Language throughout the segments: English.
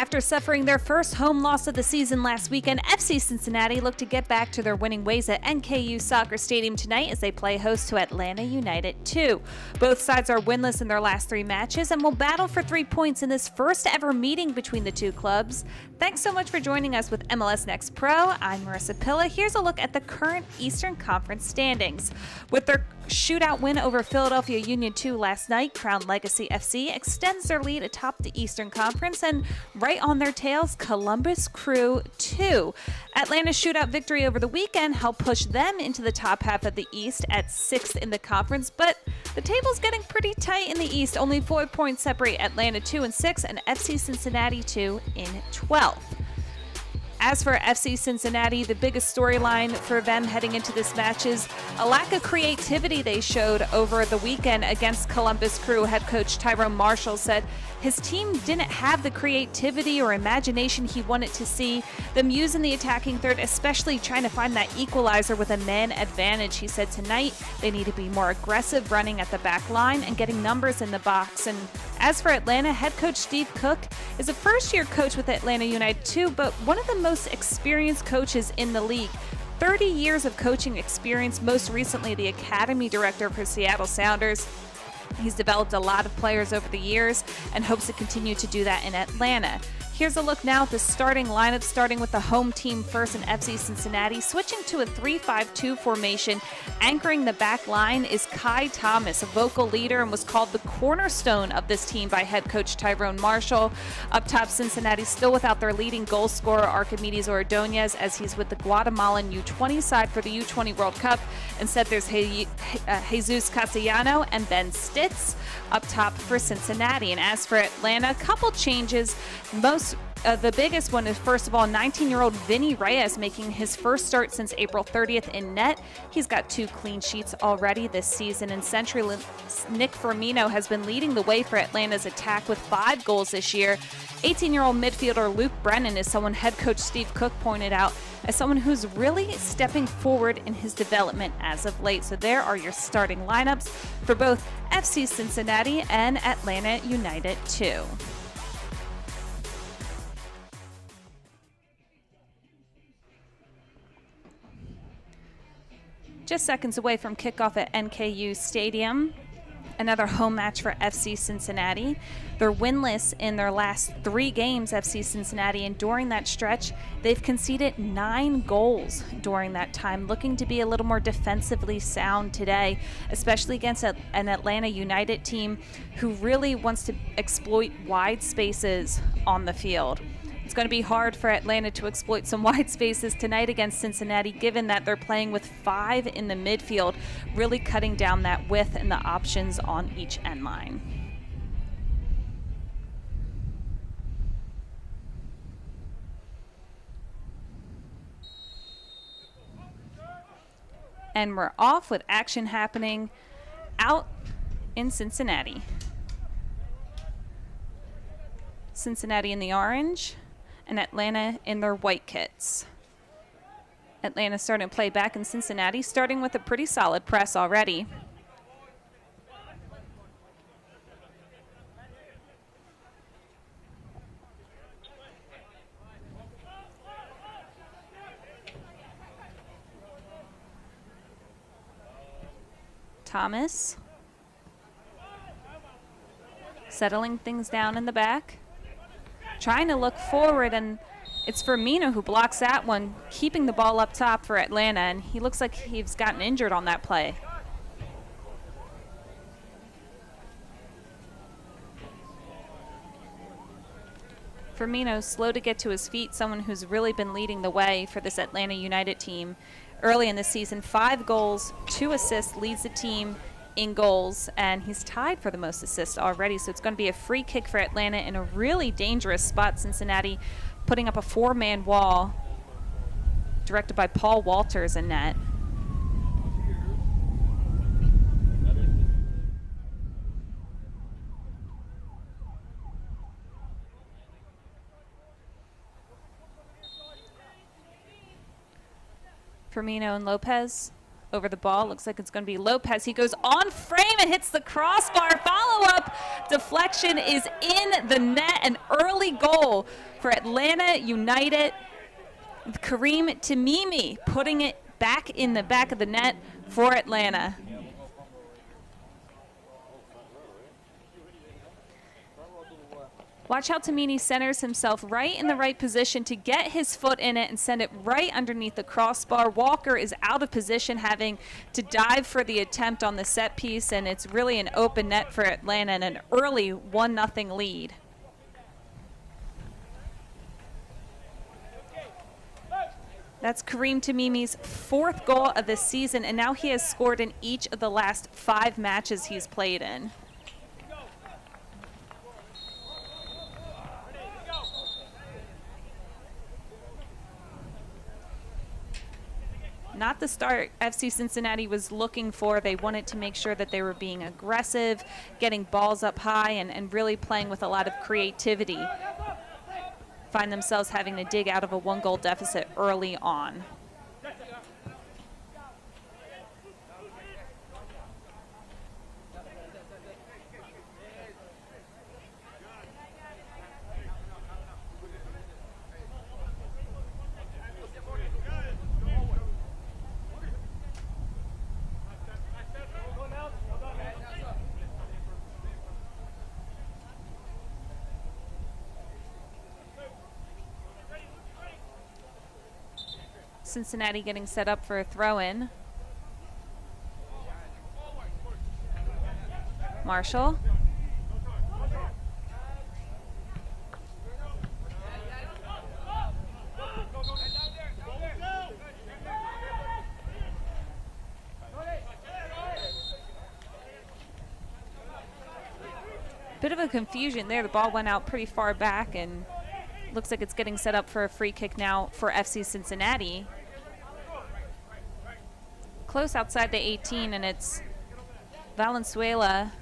After suffering their first home loss of the season last weekend, FC Cincinnati look to get back to their winning ways at NKU Soccer Stadium tonight as they play host to Atlanta United 2. Both sides are winless in their last 3 matches and will battle for 3 points in this first ever meeting between the two clubs. Thanks so much for joining us with MLS Next Pro. I'm Marissa Pilla. Here's a look at the current Eastern Conference standings. With their shootout win over Philadelphia Union 2 last night, Crown Legacy FC extends their lead atop the Eastern Conference, and right on their tails, Columbus Crew 2. Atlanta's shootout victory over the weekend helped push them into the top half of the East at 6th in the conference, but the table's getting pretty tight in the East. Only 4 points separate Atlanta 2 and 6 and FC Cincinnati 2 in 12th. As for FC Cincinnati, the biggest storyline for them heading into this match is a lack of creativity they showed over the weekend against Columbus Crew. Head coach Tyrone Marshall said his team didn't have the creativity or imagination he wanted to see them use in the attacking third, especially trying to find that equalizer with a man advantage. He said tonight they need to be more aggressive running at the back line and getting numbers in the box. And as for Atlanta, head coach Steve Cook is a first-year coach with Atlanta United 2, but one of the most experienced coaches in the league. 30 years of coaching experience, most recently the academy director for Seattle Sounders. He's developed a lot of players over the years and hopes to continue to do that in Atlanta. Here's a look now at the starting lineup, starting with the home team first in FC Cincinnati. Switching to a 3-5-2 formation, anchoring the back line is Kai Thomas, a vocal leader and was called the cornerstone of this team by head coach Tyrone Marshall. Up top, Cincinnati still without their leading goal scorer Archimedes Ordonez, as he's with the Guatemalan U20 side for the U20 World Cup. Instead, there's Jesus Castellano and Ben Stitz up top for Cincinnati. And as for Atlanta, a couple changes. The biggest one is, first of all, 19-year-old Vinny Reyes making his first start since April 30th in net. He's got 2 clean sheets already this season. And CenturyLink's Nick Firmino has been leading the way for Atlanta's attack with 5 goals this year. 18-year-old midfielder Luke Brennan is someone head coach Steve Cook pointed out as someone who's really stepping forward in his development as of late. So there are your starting lineups for both FC Cincinnati and Atlanta United 2. Just seconds away from kickoff at NKU Stadium, another home match for FC Cincinnati. They're winless in their last 3 games, FC Cincinnati, and during that stretch, they've conceded 9 goals during that time, looking to be a little more defensively sound today, especially against an Atlanta United team who really wants to exploit wide spaces on the field. It's going to be hard for Atlanta to exploit some wide spaces tonight against Cincinnati, given that they're playing with 5 in the midfield, really cutting down that width and the options on each end line. And we're off with action happening out in Cincinnati. Cincinnati in the orange and Atlanta in their white kits. Atlanta starting to play back in Cincinnati, starting with a pretty solid press already. Thomas settling things down in the back, trying to look forward, and it's Firmino who blocks that one, keeping the ball up top for Atlanta, and he looks like he's gotten injured on that play. Firmino slow to get to his feet, someone who's really been leading the way for this Atlanta United team. Early in the season, 5 goals, 2 assists, leads the team in goals, and he's tied for the most assists already. So it's going to be a free kick for Atlanta in a really dangerous spot. Cincinnati putting up a 4-man wall directed by Paul Walters in net. Firmino and Lopez over the ball. Looks like it's going to be Lopez. He goes on frame and hits the crossbar. Follow-up deflection is in the net. An early goal for Atlanta United. Kareem Tamimi putting it back in the back of the net for Atlanta. Watch how Tamimi centers himself right in the right position to get his foot in it and send it right underneath the crossbar. Walker is out of position, having to dive for the attempt on the set piece, and it's really an open net for Atlanta and an early 1-0 lead. That's Kareem Tamimi's 4th goal of the season, and now he has scored in each of the last 5 matches he's played in. Not the start FC Cincinnati was looking for. They wanted to make sure that they were being aggressive, getting balls up high, and really playing with a lot of creativity. Find themselves having to dig out of a 1-goal deficit early on. Cincinnati getting set up for a throw-in. Marshall. Bit of a confusion there. The ball went out pretty far back, and looks like it's getting set up for a free kick now for FC Cincinnati. Close outside the 18, and it's Valenzuela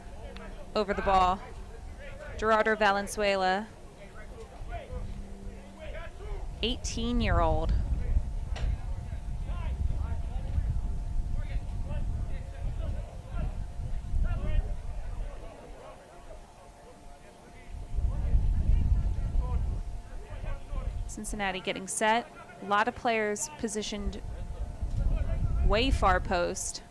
over the ball. Gerardo Valenzuela, 18-year-old. Cincinnati getting set. A lot of players positioned way far post.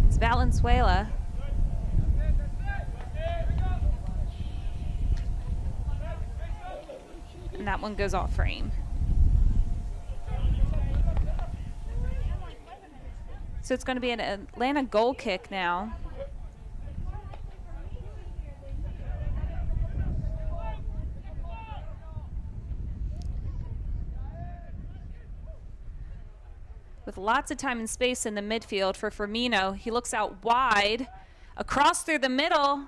It's Valenzuela. And that one goes off frame. So it's going to be an Atlanta goal kick now. With lots of time and space in the midfield for Firmino. He looks out wide, across through the middle.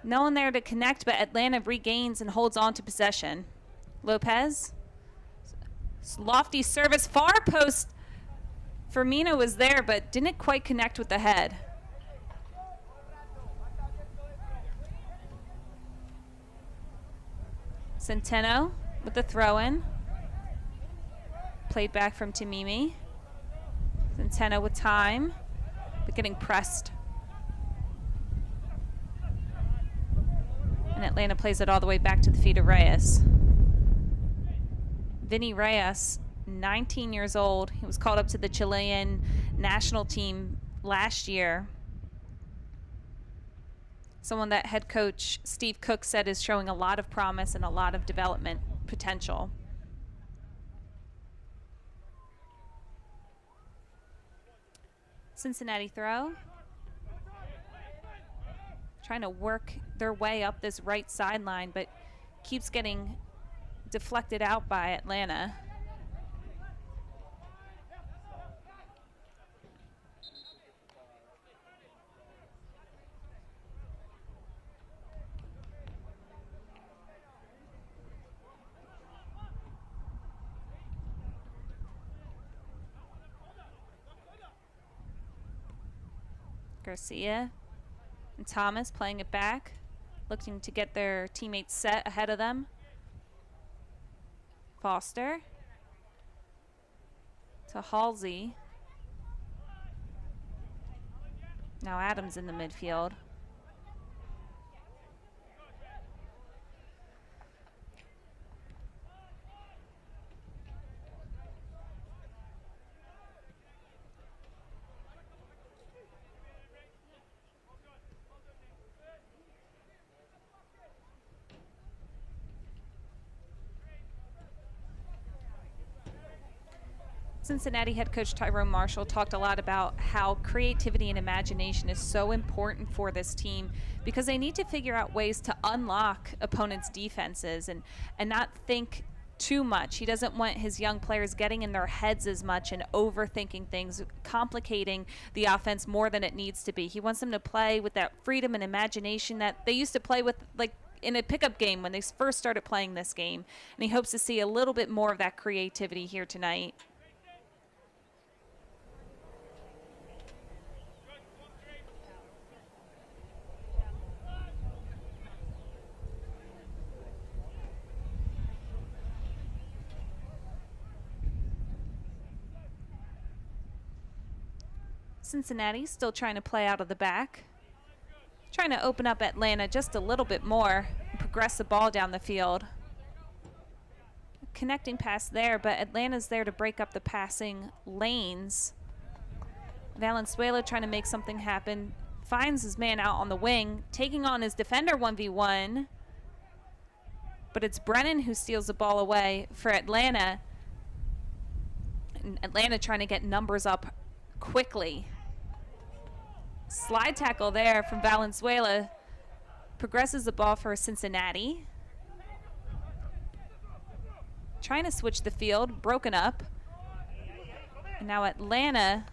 No one there to connect, but Atlanta regains and holds on to possession. Lopez. Lofty service, far post. Firmino was there, but didn't quite connect with the head. Centeno with the throw-in. Played back from Tamimi. Centeno with time, but getting pressed. And Atlanta plays it all the way back to the feet of Reyes. Vinny Reyes, 19 years old. He was called up to the Chilean national team last year. Someone that head coach Steve Cook said is showing a lot of promise and a lot of development potential. Cincinnati throw. Trying to work their way up this right sideline, but keeps getting deflected out by Atlanta. Garcia and Thomas playing it back, looking to get their teammates set ahead of them. Foster to Halsey. Now Adams in the midfield. Cincinnati head coach Tyrone Marshall talked a lot about how creativity and imagination is so important for this team because they need to figure out ways to unlock opponents' defenses and not think too much. He doesn't want his young players getting in their heads as much and overthinking things, complicating the offense more than it needs to be. He wants them to play with that freedom and imagination that they used to play with, like in a pickup game when they first started playing this game. And he hopes to see a little bit more of that creativity here tonight. Cincinnati still trying to play out of the back. Trying to open up Atlanta just a little bit more and progress the ball down the field. Connecting pass there, but Atlanta's there to break up the passing lanes. Valenzuela trying to make something happen. Finds his man out on the wing, taking on his defender 1v1. But it's Brennan who steals the ball away for Atlanta. And Atlanta trying to get numbers up quickly. Slide tackle there from Valenzuela. Progresses the ball for Cincinnati. Trying to switch the field, broken up. And now Atlanta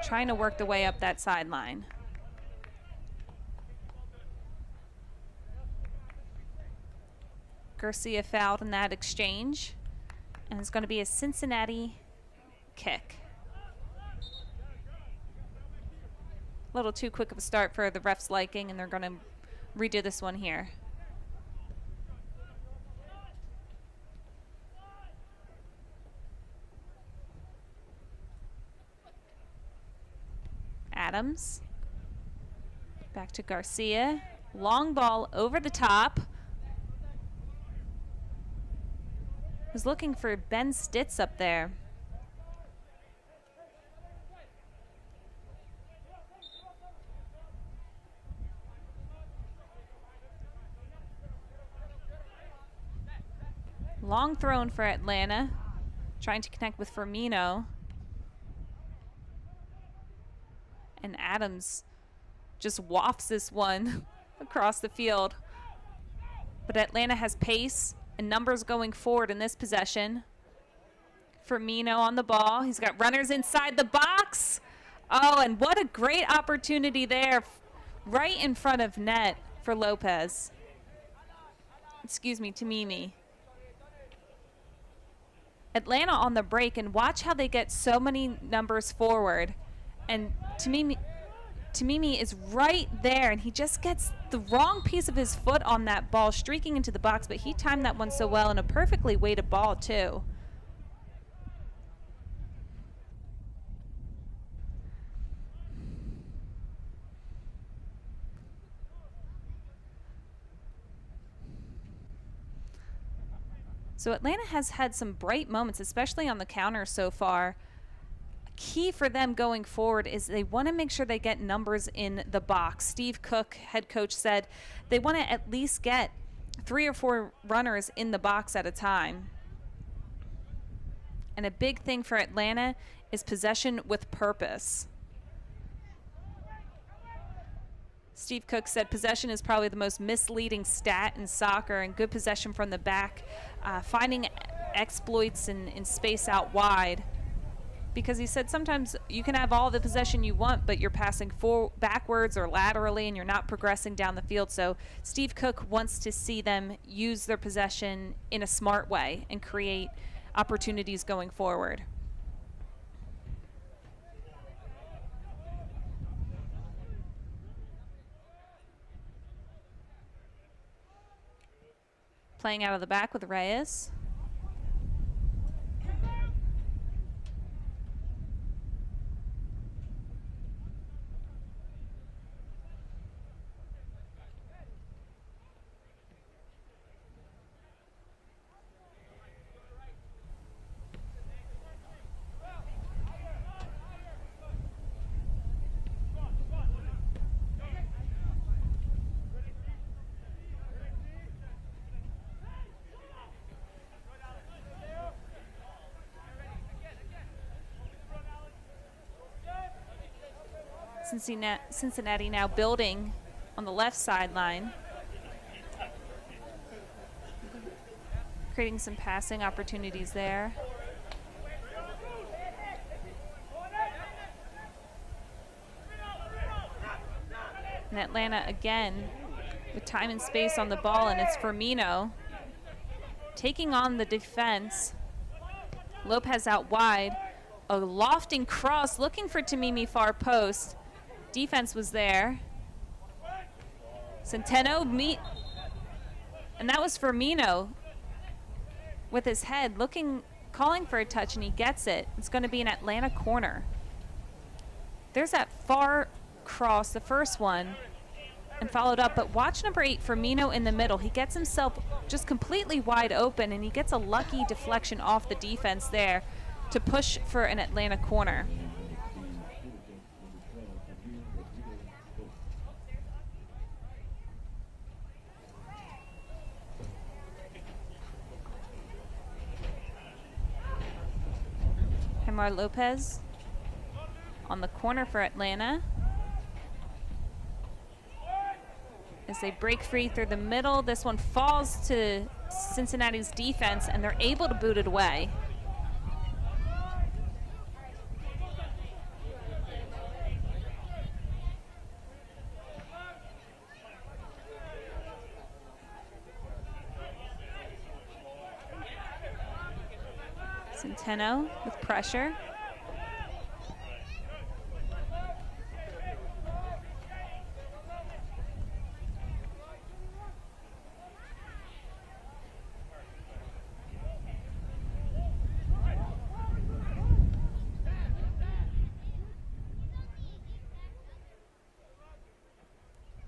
trying to work the way up that sideline. Garcia fouled in that exchange. And it's going to be a Cincinnati kick. A little too quick of a start for the refs' liking, and they're going to redo this one here. Adams. Back to Garcia. Long ball over the top. Was looking for Ben Stitz up there. Long thrown for Atlanta, trying to connect with Firmino. And Adams just wafts this one across the field. But Atlanta has pace and numbers going forward in this possession. Firmino on the ball. He's got runners inside the box. Oh, and what a great opportunity there right in front of net for Lopez. Excuse me, Tamimi. Atlanta on the break, and watch how they get so many numbers forward. And Tamimi is right there, and he just gets the wrong piece of his foot on that ball, streaking into the box, but he timed that one so well, and a perfectly weighted ball, too. So Atlanta has had some bright moments, especially on the counter so far. Key for them going forward is they want to make sure they get numbers in the box. Steve Cook, head coach, said they want to at least get 3 or 4 runners in the box at a time. And a big thing for Atlanta is possession with purpose. Steve Cook said possession is probably the most misleading stat in soccer, and good possession from the back, finding exploits in space out wide. Because he said sometimes you can have all the possession you want, but you're passing backwards or laterally and you're not progressing down the field. So Steve Cook wants to see them use their possession in a smart way and create opportunities going forward. Playing out of the back with Reyes. Cincinnati now building on the left sideline, creating some passing opportunities there. And Atlanta again with time and space on the ball, and it's Firmino taking on the defense. Lopez out wide, a lofting cross looking for Tamimi far post. Defense was there. Centeno and that was Firmino with his head calling for a touch, and he gets it. It's going to be an Atlanta corner. There's that far cross, the first one, and followed up, but watch number 8, Firmino, in the middle. He gets himself just completely wide open, and he gets a lucky deflection off the defense there to push for an Atlanta corner. Hemar Lopez on the corner for Atlanta. As they break free through the middle, this one falls to Cincinnati's defense, and they're able to boot it away. Centeno with pressure.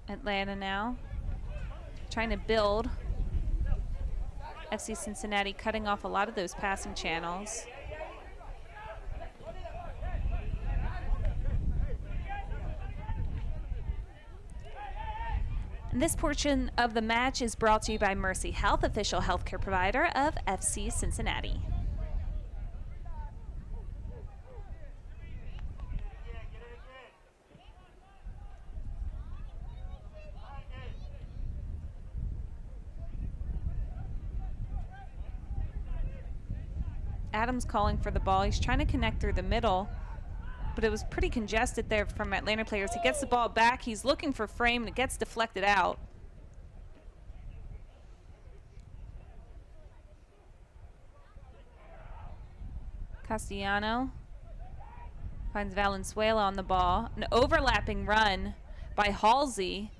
Atlanta now trying to build. FC Cincinnati cutting off a lot of those passing channels. And this portion of the match is brought to you by Mercy Health, official healthcare provider of FC Cincinnati. Adams calling for the ball. He's trying to connect through the middle, but it was pretty congested there from Atlanta players. He gets the ball back. He's looking for frame, and it gets deflected out. Castellano finds Valenzuela on the ball. An overlapping run by Halsey,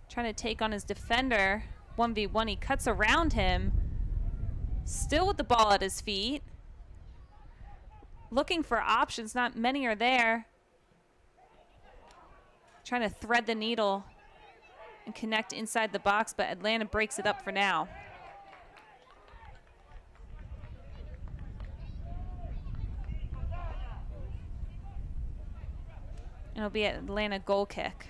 trying to take on his defender. 1v1, he cuts around him. Still with the ball at his feet. Looking for options, not many are there. Trying to thread the needle and connect inside the box, but Atlanta breaks it up for now. It'll be an Atlanta goal kick.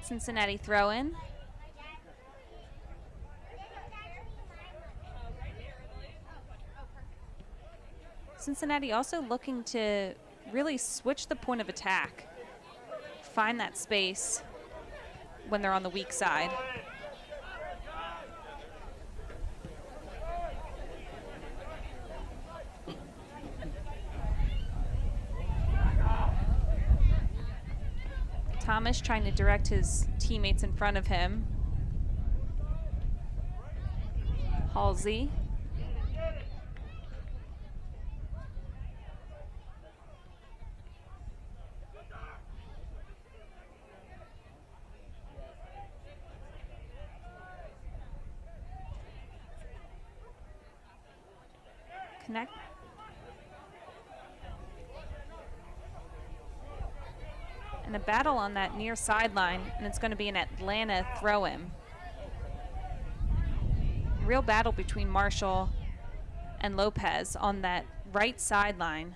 Cincinnati throw in. Cincinnati also looking to really switch the point of attack, find that space when they're on the weak side. Thomas trying to direct his teammates in front of him. Halsey. Connect. And a battle on that near sideline, and it's going to be an Atlanta throw-in. Real battle between Marshall and Lopez on that right sideline.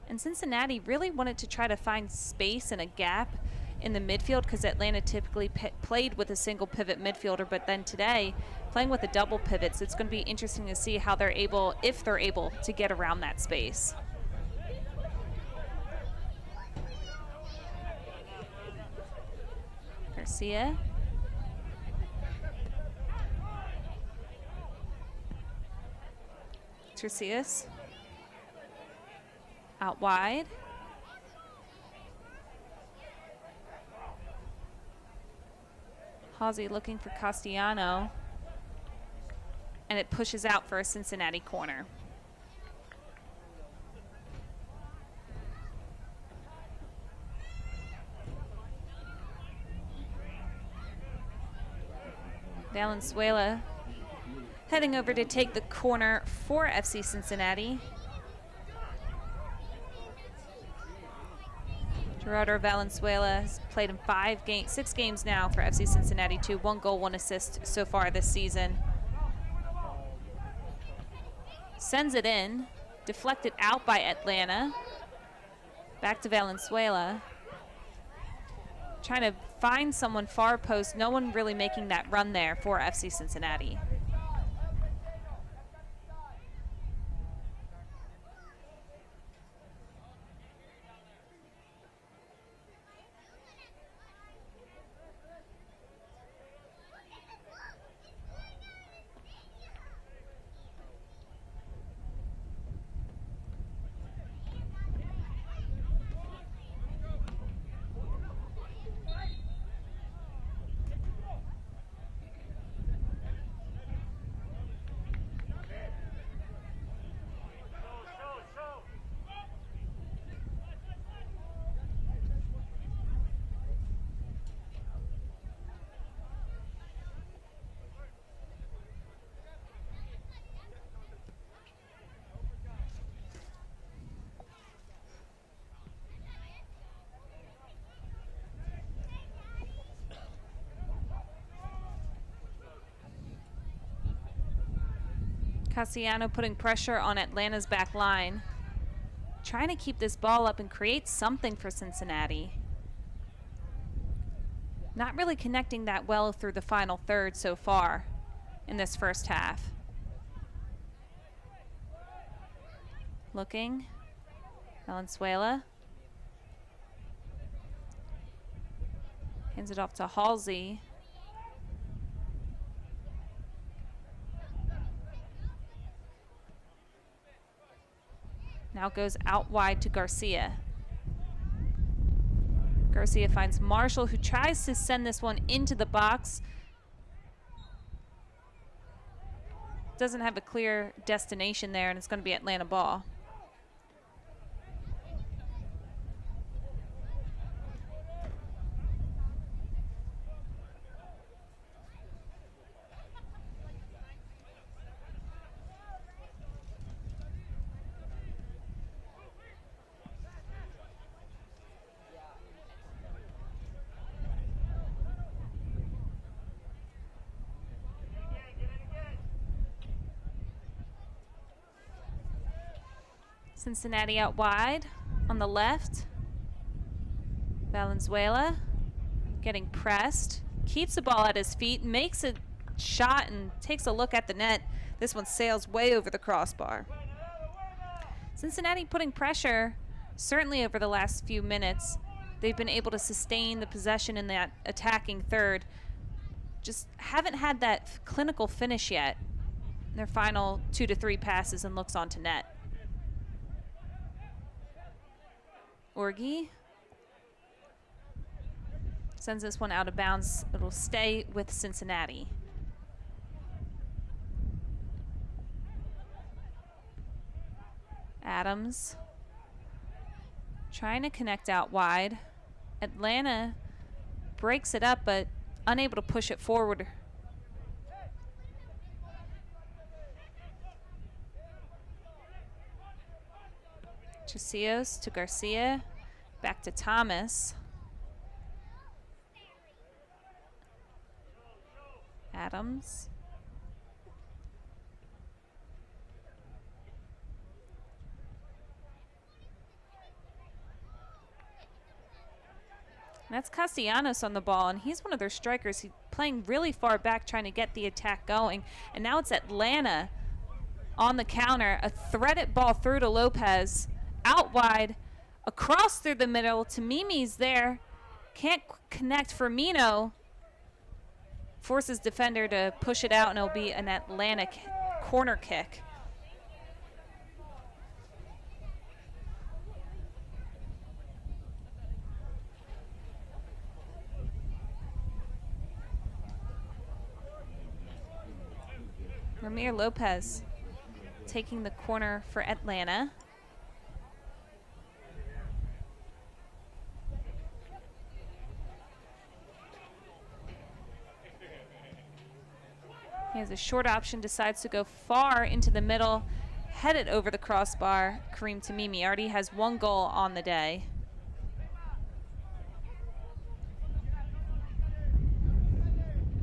And Cincinnati really wanted to try to find space and a gap in the midfield because Atlanta typically played with a single pivot midfielder, but then today playing with a double pivot. So it's going to be interesting to see how they're able, if they're able, to get around that space. Garcia. Tercius. Out wide. Halsey looking for Castellano. And it pushes out for a Cincinnati corner. Valenzuela heading over to take the corner for FC Cincinnati. Gerardo Valenzuela has played in 6 games now for FC Cincinnati, 1 goal, 1 assist so far this season. Sends it in, deflected out by Atlanta. Back to Valenzuela. Trying to find someone far post, no one really making that run there for FC Cincinnati. Castellano putting pressure on Atlanta's back line. Trying to keep this ball up and create something for Cincinnati. Not really connecting that well through the final third so far in this first half. Looking. Valenzuela. Hands it off to Halsey. Now goes out wide to Garcia. Garcia finds Marshall, who tries to send this one into the box. Doesn't have a clear destination there, and it's going to be Atlanta ball. Cincinnati out wide on the left. Valenzuela getting pressed. Keeps the ball at his feet, makes a shot and takes a look at the net. This one sails way over the crossbar. Cincinnati putting pressure, certainly over the last few minutes. They've been able to sustain the possession in that attacking third. Just haven't had that clinical finish yet. Their final 2 to 3 passes and looks onto net. Orgi Sends this one out of bounds. It'll stay with Cincinnati. Adams trying to connect out wide. Atlanta breaks it up, but unable to push it forward. Chasios to Garcia, back to Thomas. Adams. That's Castellanos on the ball, and he's one of their strikers. He's playing really far back, trying to get the attack going. And now it's Atlanta on the counter. A threaded ball through to Lopez. Out wide, across through the middle to Mimi's there. Can't connect. Firmino forces defender to push it out, and it'll be an Atlanta corner kick. Ramir Lopez taking the corner for Atlanta. He has a short option, decides to go far into the middle, head it over the crossbar. Kareem Tamimi already has 1 goal on the day.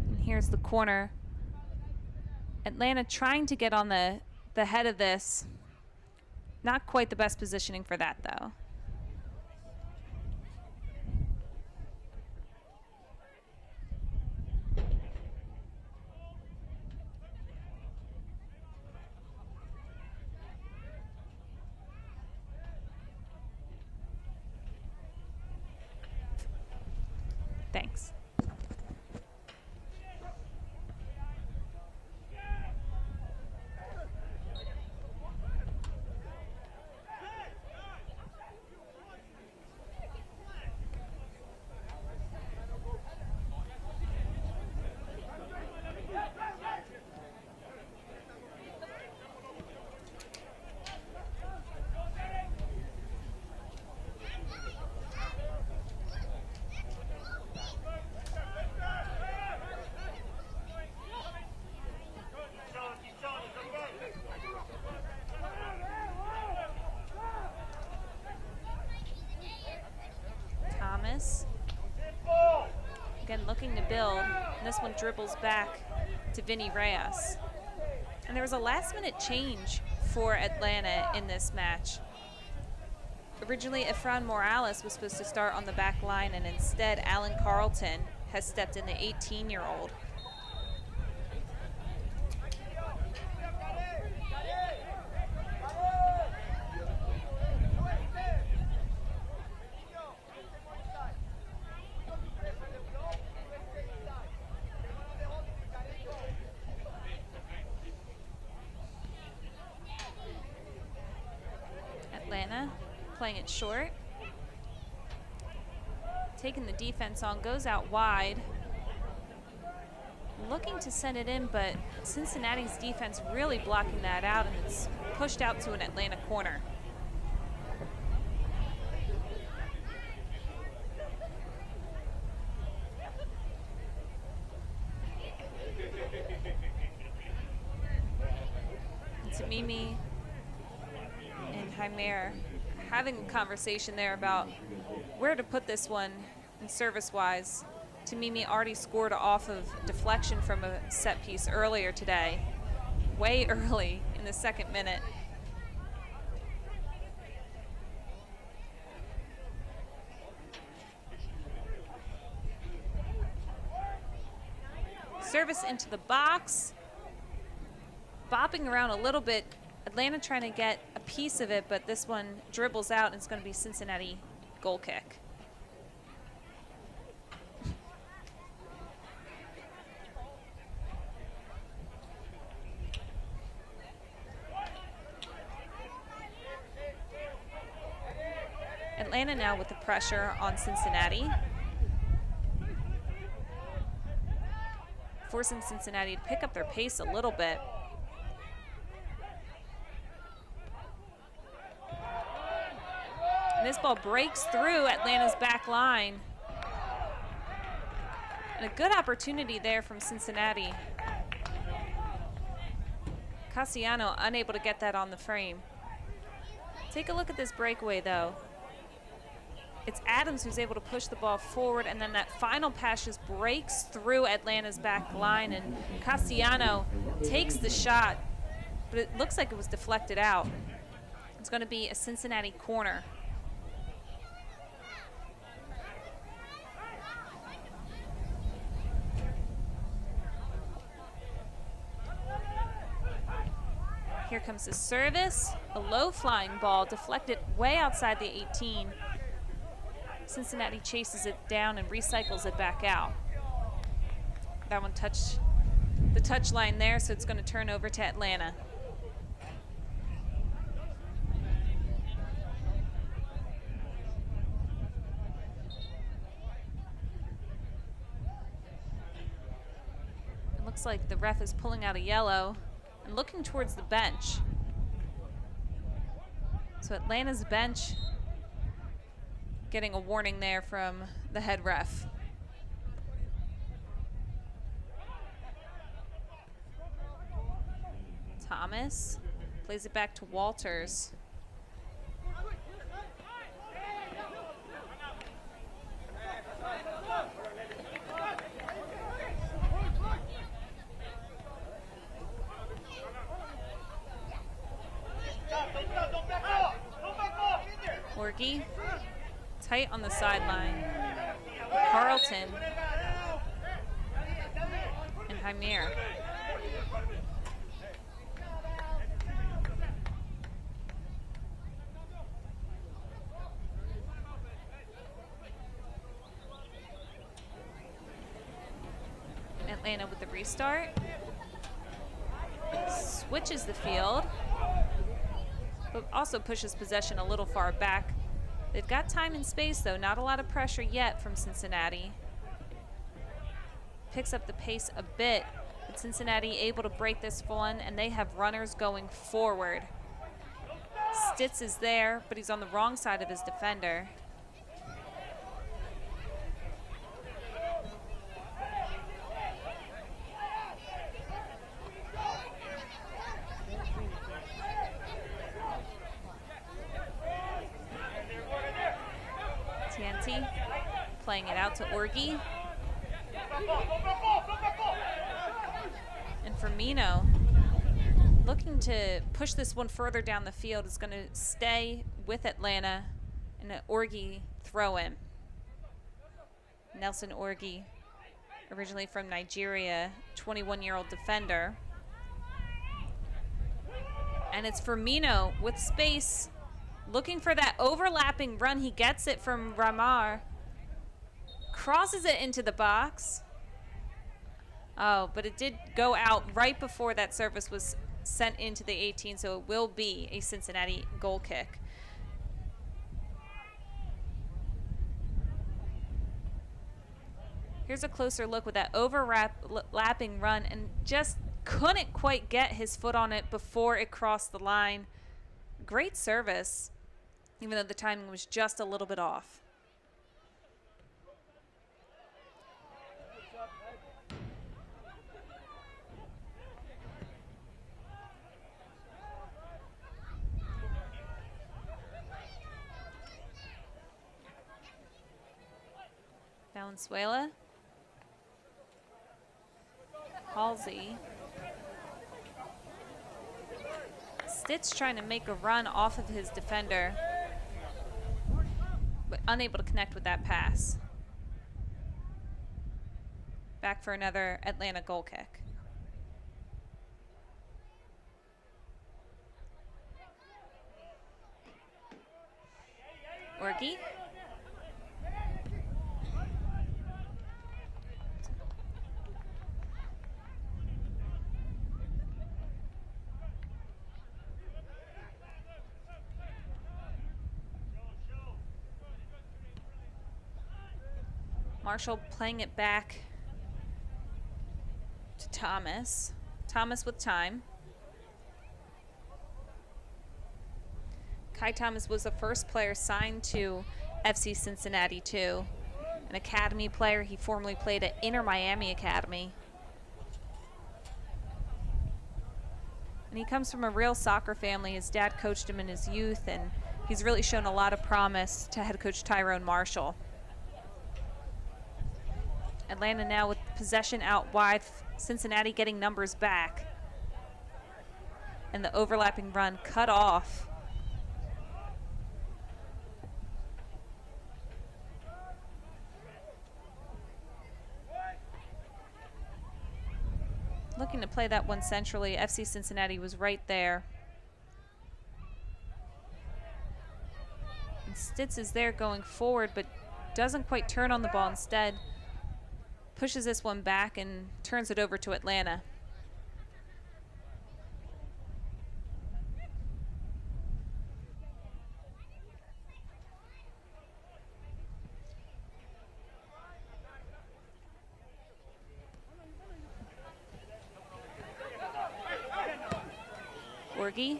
And here's the corner. Atlanta trying to get on the head of this. Not quite the best positioning for that, though. Thanks. Again, looking to build. And this one dribbles back to Vinny Reyes. And there was a last-minute change for Atlanta in this match. Originally, Efrain Morales was supposed to start on the back line, and instead, Alan Carlton has stepped in, the 18-year-old. Atlanta playing it short. Taking the defense on, goes out wide. Looking to send it in, but Cincinnati's defense really blocking that out, and it's pushed out to an Atlanta corner. It's Mimi and Jaime having a conversation there about where to put this one service-wise. Tamimi already scored off of deflection from a set piece earlier today, way early in the 2nd minute. Service into the box, bopping around a little bit. Atlanta trying to get a piece of it, but this one dribbles out, and it's going to be Cincinnati goal kick. Atlanta now with the pressure on Cincinnati. forcing Cincinnati to pick up their pace a little bit. And this ball breaks through Atlanta's back line. And a good opportunity there from Cincinnati. Cassiano unable to get that on the frame. Take a look at this breakaway though. It's Adams who's able to push the ball forward, and then that final pass just breaks through Atlanta's back line, and Cassiano takes the shot, but it looks like it was deflected out. It's going to be a Cincinnati corner. Here comes the service, a low-flying ball deflected way outside the 18. Cincinnati chases it down and recycles it back out. That one touched the touch line there, so it's going to turn over to Atlanta. It looks like the ref is pulling out a yellow and looking towards the bench. So Atlanta's bench getting a warning there from the head ref. Thomas plays it back to Walters. Orgy, tight on the sideline. Carlton and Jaimier. Atlanta with the restart. Switches the field, but also pushes possession a little far back. They've got time and space, though. Not a lot of pressure yet from Cincinnati. Picks up the pace a bit, but Cincinnati able to break this one, and they have runners going forward. Stitz is there, but he's on the wrong side of his defender. Playing it out to Orgy. And Firmino, looking to push this one further down the field, is going to stay with Atlanta and an Orgy throw in. Nelson Orgy, originally from Nigeria, 21-year-old defender. And it's Firmino with space, looking for that overlapping run. He gets it from Ramar. Crosses it into the box. Oh, but it did go out right before that service was sent into the 18, so it will be a Cincinnati goal kick. Here's a closer look with that overlapping run, and just couldn't quite get his foot on it before it crossed the line. Great service, even though the timing was just a little bit off. Valenzuela. Halsey. Stitz trying to make a run off of his defender, but unable to connect with that pass. Back for another Atlanta goal kick. Orgy. Marshall playing it back Thomas. Thomas with time. Kai Thomas was the first player signed to FC Cincinnati too. An academy player. He formerly played at Inter Miami Academy. And he comes from a real soccer family. His dad coached him in his youth, and he's really shown a lot of promise to head coach Tyrone Marshall. Atlanta now with possession out wide. Cincinnati getting numbers back. And the overlapping run cut off. Looking to play that one centrally. FC Cincinnati was right there. And Stitz is there going forward, but doesn't quite turn on the ball. Instead, pushes this one back and turns it over to Atlanta. Orgi,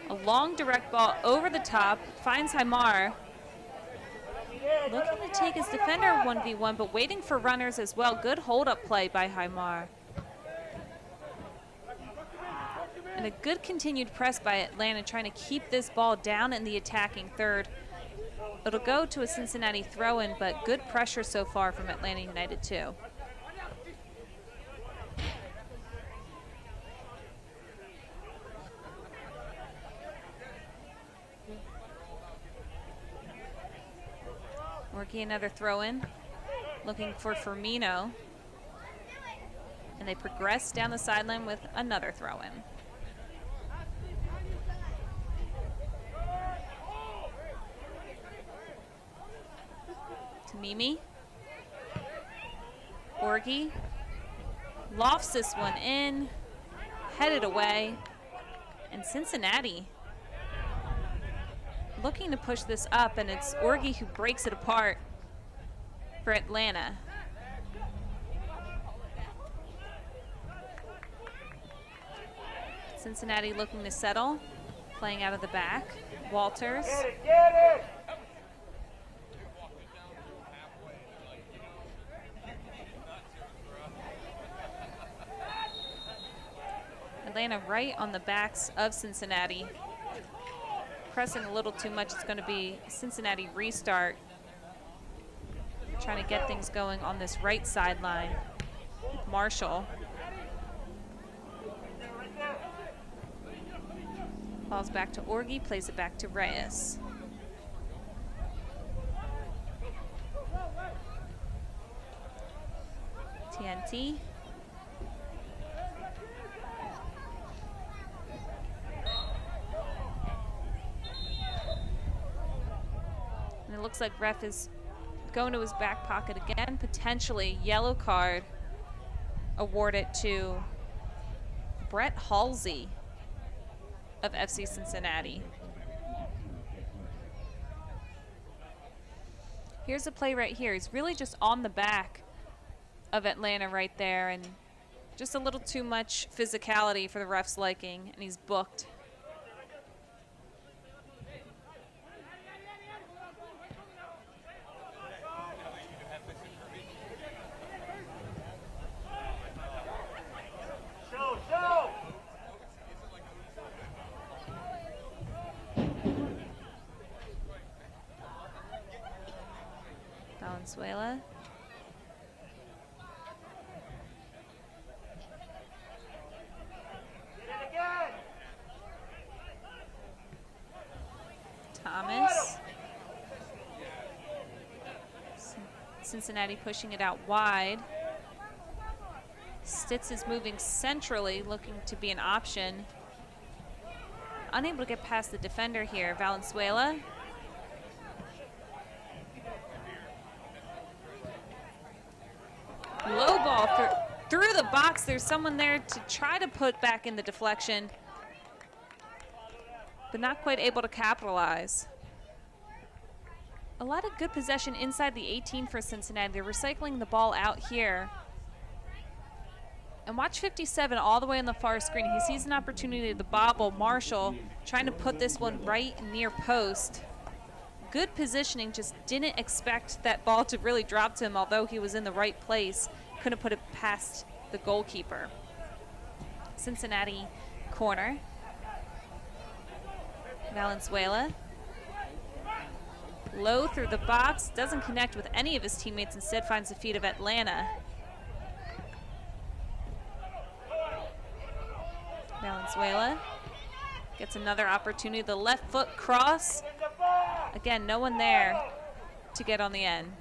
a long direct ball over the top, finds Haimar. Looking to take his defender 1v1, but waiting for runners as well. Good hold-up play by Haimar. And a good continued press by Atlanta, trying to keep this ball down in the attacking third. It'll go to a Cincinnati throw-in, but good pressure so far from Atlanta United too. Orgi another throw-in, looking for Firmino. And they progress down the sideline with another throw-in. Tamimi. Orgi lofts this one in, headed away. And Cincinnati looking to push this up, and it's Orgi who breaks it apart for Atlanta. Cincinnati looking to settle, playing out of the back. Walters. Get it. Atlanta right on the backs of Cincinnati. Pressing a little too much. It's going to be Cincinnati restart. Trying to get things going on this right sideline. Marshall. Ball's back to Orgi, plays it back to Reyes. TNT. And it looks like ref is going to his back pocket again. Potentially yellow card awarded to Brett Halsey of FC Cincinnati. Here's a play right here. He's really just on the back of Atlanta right there, and just a little too much physicality for the ref's liking, and he's booked. Valenzuela. Thomas. Cincinnati pushing it out wide. Stitz is moving centrally, looking to be an option. Unable to get past the defender here. Valenzuela. Low ball through the box. There's someone there to try to put back in the deflection, but not quite able to capitalize. A lot of good possession inside the 18 for Cincinnati. They're recycling the ball out here. And watch 57 all the way on the far screen. He sees an opportunity to bobble Marshall, trying to put this one right near post. Good positioning, just didn't expect that ball to really drop to him, although he was in the right place. Couldn't put it past the goalkeeper. Cincinnati corner. Valenzuela. Low through the box, doesn't connect with any of his teammates, instead finds the feet of Atlanta. Valenzuela gets another opportunity. The left foot cross. Again, no one there to get on the end.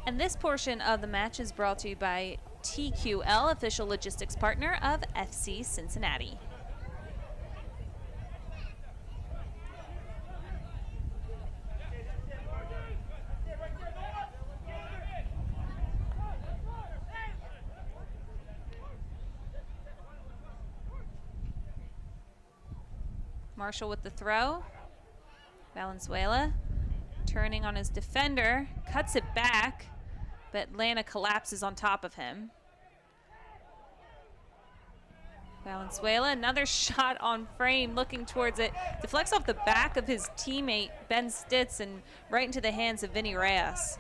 And this portion of the match is brought to you by TQL, official logistics partner of FC Cincinnati. Marshall with the throw. Valenzuela turning on his defender, cuts it back, but Atlanta collapses on top of him. Valenzuela, another shot on frame, looking towards it. Deflects off the back of his teammate, Ben Stitz, and right into the hands of Vinny Reyes.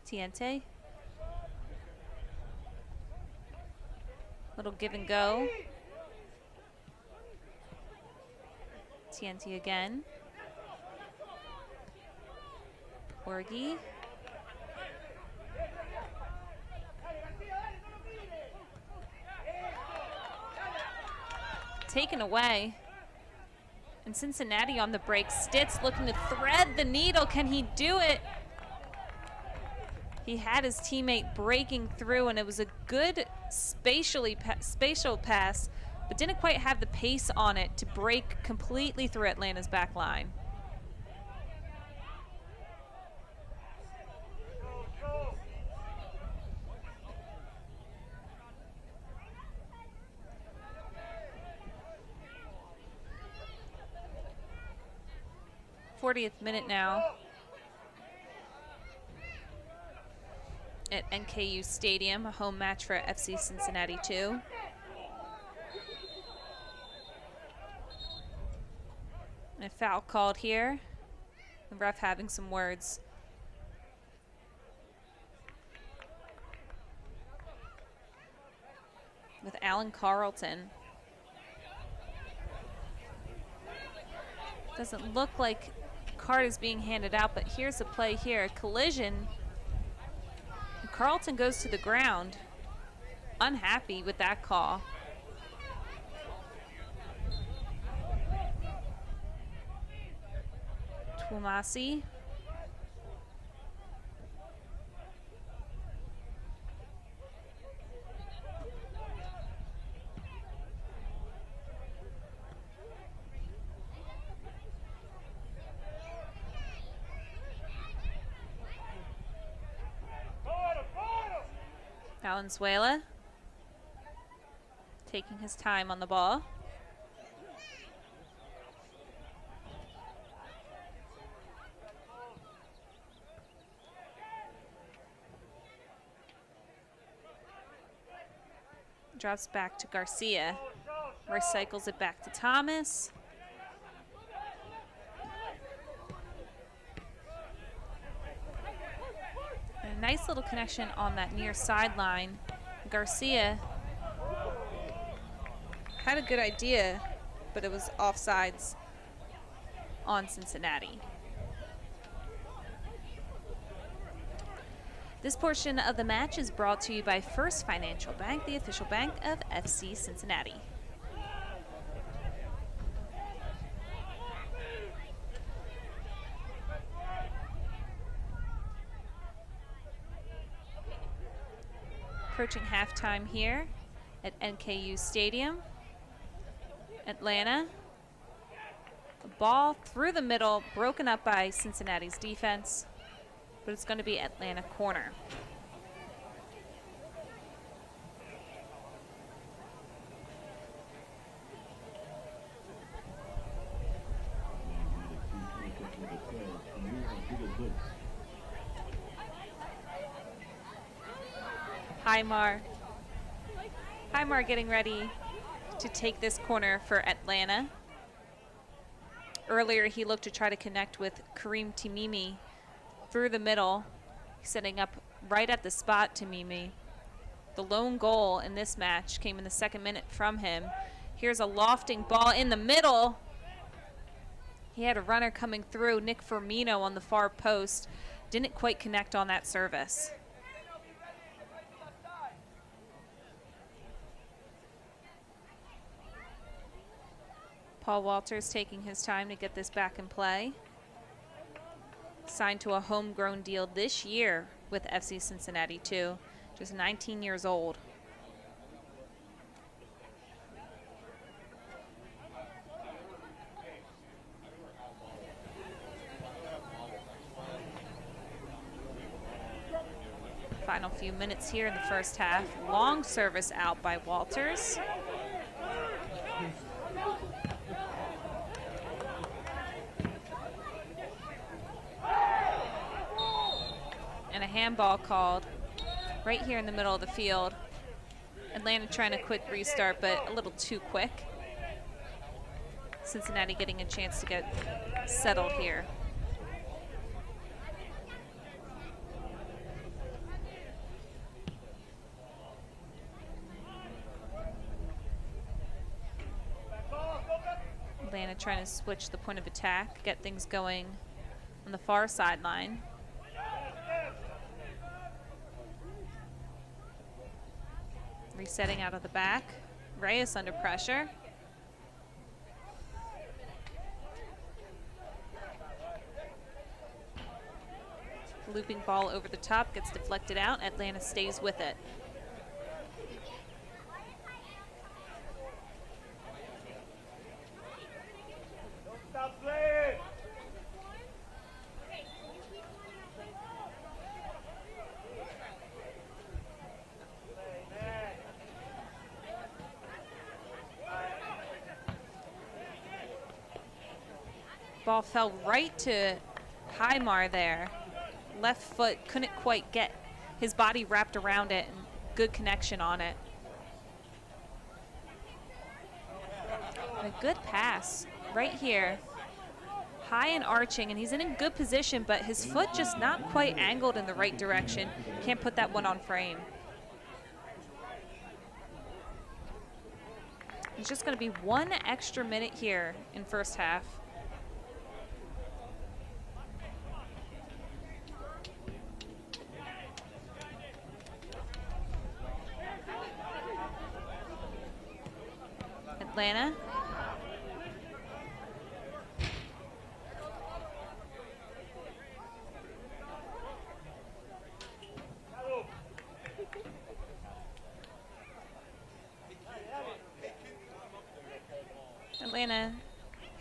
Tiente. Little give and go. Tiente again. Orgi. Taken away. And Cincinnati on the break. Stitz looking to thread the needle. Can he do it? He had his teammate breaking through, and it was a good spatial pass, but didn't quite have the pace on it to break completely through Atlanta's back line. '40th minute now at NKU Stadium, a home match for FC Cincinnati 2. And a foul called here. The ref having some words. With Alan Carlton. Doesn't look like a card is being handed out, but here's a play here, a collision. Carlton goes to the ground, unhappy with that call. Twumasi. Valenzuela taking his time on the ball. Drops back to Garcia. Recycles it back to Thomas. A nice little connection on that near sideline. Garcia had a good idea, but it was offsides on Cincinnati. This portion of the match is brought to you by First Financial Bank, the official bank of FC Cincinnati. Approaching halftime here at NKU Stadium. Atlanta. A ball through the middle, broken up by Cincinnati's defense, but it's going to be Atlanta corner. Highmar getting ready to take this corner for Atlanta. Earlier, he looked to try to connect with Kareem Timimi through the middle, setting up right at the spot. Timimi. The lone goal in this match came in the 2nd minute from him. Here's a lofting ball in the middle. He had a runner coming through, Nick Firmino on the far post. Didn't quite connect on that service. Paul Walters taking his time to get this back in play. Signed to a homegrown deal this year with FC Cincinnati too, just 19 years old. Final few minutes here in the first half. Long service out by Walters. And a handball called right here in the middle of the field. Atlanta trying a quick restart, but a little too quick. Cincinnati getting a chance to get settled here. Atlanta trying to switch the point of attack, get things going on the far sideline. Resetting out of the back. Reyes under pressure. Looping ball over the top, gets deflected out. Atlanta stays with it. Ball fell right to Highmar there. Left foot couldn't quite get his body wrapped around it, and good connection on it. And a good pass right here. High and arching, and he's in a good position, but his foot just not quite angled in the right direction. Can't put that one on frame. It's just going to be 1 extra minute here in first half. Atlanta. Atlanta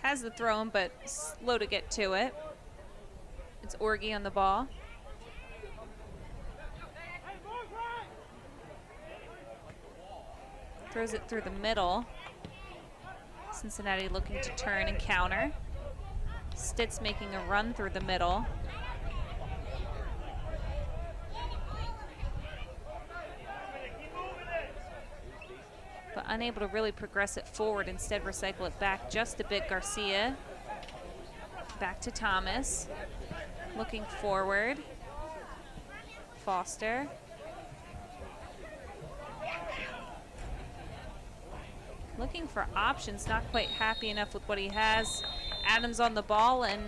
has the throw in, but slow to get to it. It's Orgi on the ball. Throws it through the middle. Cincinnati looking to turn and counter. Stitz making a run through the middle. But unable to really progress it forward, instead recycle it back just a bit. Garcia. Back to Thomas. Looking forward. Foster. Looking for options, not quite happy enough with what he has. Adams on the ball, and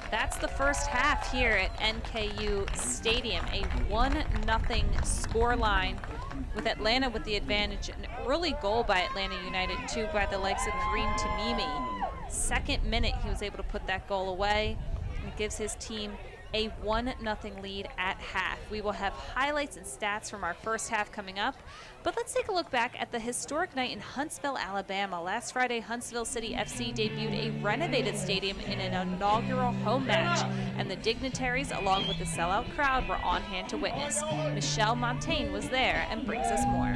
that's the first half here at NKU Stadium. A 1-0 scoreline with Atlanta with the advantage. An early goal by Atlanta United, too, by the likes of Kareem Tamimi. 2nd minute, he was able to put that goal away, and it gives his team a 1-0 lead at half. We will have highlights and stats from our first half coming up, but let's take a look back at the historic night in Huntsville, Alabama. Last Friday, Huntsville City FC debuted a renovated stadium in an inaugural home match, and the dignitaries, along with the sellout crowd, were on hand to witness. Michelle Montaigne was there and brings us more.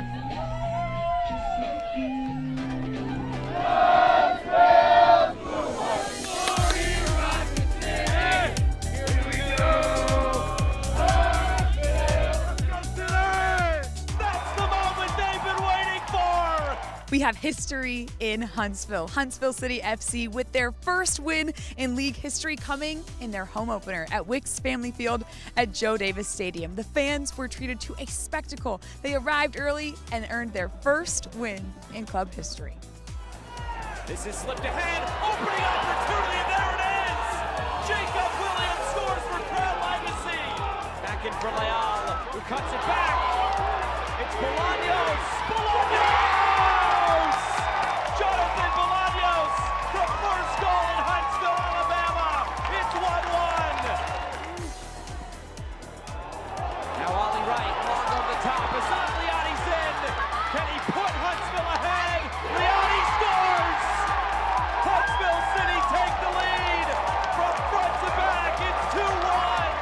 have history in Huntsville. Huntsville City FC with their first win in league history coming in their home opener at Wicks Family Field at Joe Davis Stadium. The fans were treated to a spectacle. They arrived early and earned their first win in club history. This is slipped ahead, opening opportunity, and there it is! Jacob Williams scores for Crown Legacy! Back in for Leal, who cuts it back. It's Bolaños! Bolaños! Jonathan Bolaños, the first goal in Huntsville, Alabama! It's 1-1! Now Ollie Wright, long over the top, Hassan Leone's in! Can he put Huntsville ahead? Leone scores! Huntsville City take the lead! From front to back, it's 2-1!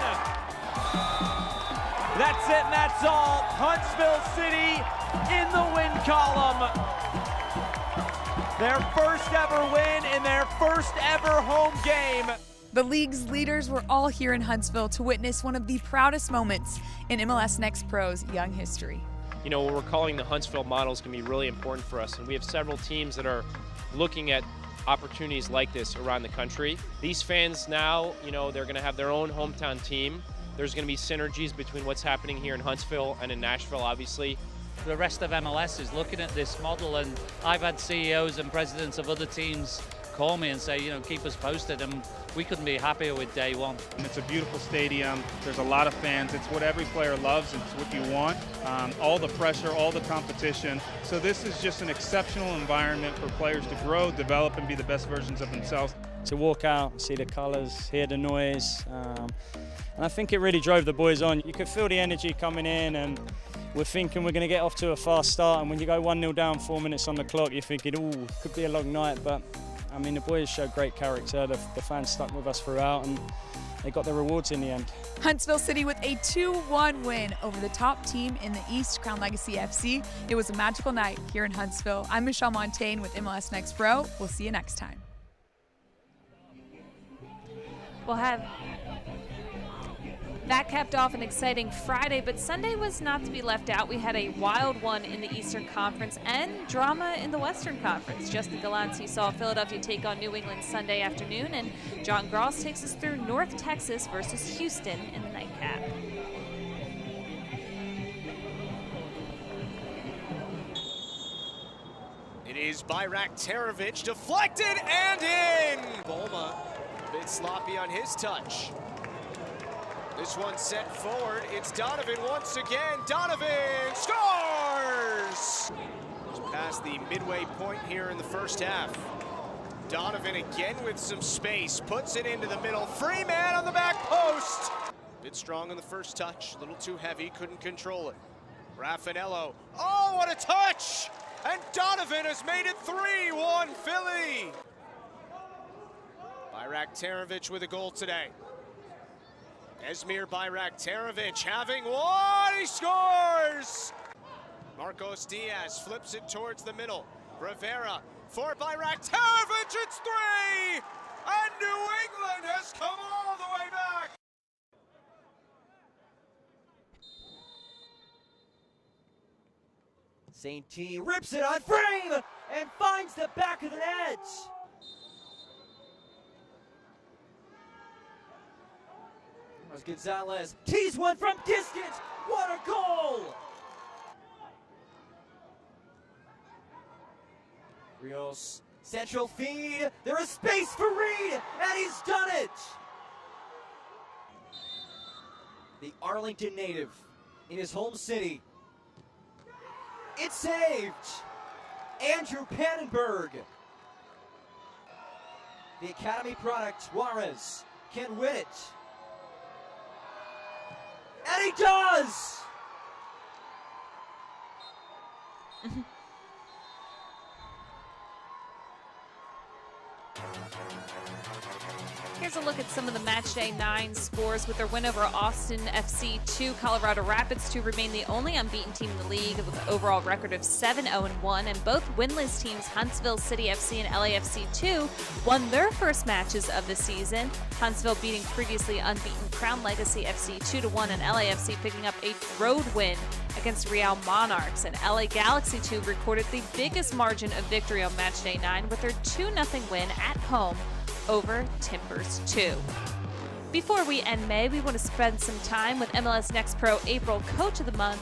That's it and that's all. Huntsville City in the win column. Their first ever win in their first ever home game. The league's leaders were all here in Huntsville to witness one of the proudest moments in MLS Next Pro's young history. You know, what we're calling the Huntsville model is going to be really important for us, and we have several teams that are looking at opportunities like this around the country. These fans now, you know, they're going to have their own hometown team. There's going to be synergies between what's happening here in Huntsville and in Nashville, obviously. The rest of MLS is looking at this model, and I've had CEOs and presidents of other teams call me and say, you know, keep us posted, and we couldn't be happier with day one. It's a beautiful stadium. There's a lot of fans. It's what every player loves. It's what you want. All the pressure, all the competition. So this is just an exceptional environment for players to grow, develop, and be the best versions of themselves. To walk out, see the colours, hear the noise, and I think it really drove the boys on. You could feel the energy coming in, and we're thinking we're going to get off to a fast start, and when you go 1-0 down, 4 minutes on the clock, you're thinking, ooh, could be a long night, but I mean, the boys showed great character. The fans stuck with us throughout, and they got their rewards in the end. Huntsville City with a 2-1 win over the top team in the East, Crown Legacy FC. It was a magical night here in Huntsville. I'm Michelle Montaigne with MLS Next Pro. We'll see you next time. We'll have that capped off an exciting Friday, but Sunday was not to be left out. We had a wild one in the Eastern Conference and drama in the Western Conference. Justin Galante saw Philadelphia take on New England Sunday afternoon, and John Gross takes us through North Texas versus Houston in the nightcap. It is Bayraktarovic, deflected and in! Bulma, a bit sloppy on his touch. This one sent forward, it's Donovan once again. Donovan scores! Just past the midway point here in the first half. Donovan again with some space, puts it into the middle. Free man on the back post! Bit strong on the first touch, a little too heavy, couldn't control it. Raffanello, oh, what a touch! And Donovan has made it 3-1 Philly! Bayraktarovic with a goal today. Esmir Bayraktarovic having one, he scores! Marcos Diaz flips it towards the middle. Rivera for Bayraktarovic, it's 3! And New England has come all the way back! St. T rips it on frame and finds the back of the net. Gonzalez tees one from distance. What a goal! Rios, central feed. There is space for Reed, and he's done it. The Arlington native in his home city. It's saved. Andrew Pannenberg. The Academy product, Juarez, can win it. And he does! Here's here's a look at some of the Matchday 9 scores. With their win over Austin FC 2, Colorado Rapids 2 remain the only unbeaten team in the league with an overall record of 7-0-1, and both winless teams, Huntsville City FC and LAFC 2, won their first matches of the season. Huntsville beating previously unbeaten Crown Legacy FC 2-1, and LAFC picking up a road win against Real Monarchs, and LA Galaxy 2 recorded the biggest margin of victory on Matchday 9 with their 2-0 win at home over Timbers 2. Before we end May, we want to spend some time with MLS Next Pro April Coach of the Month,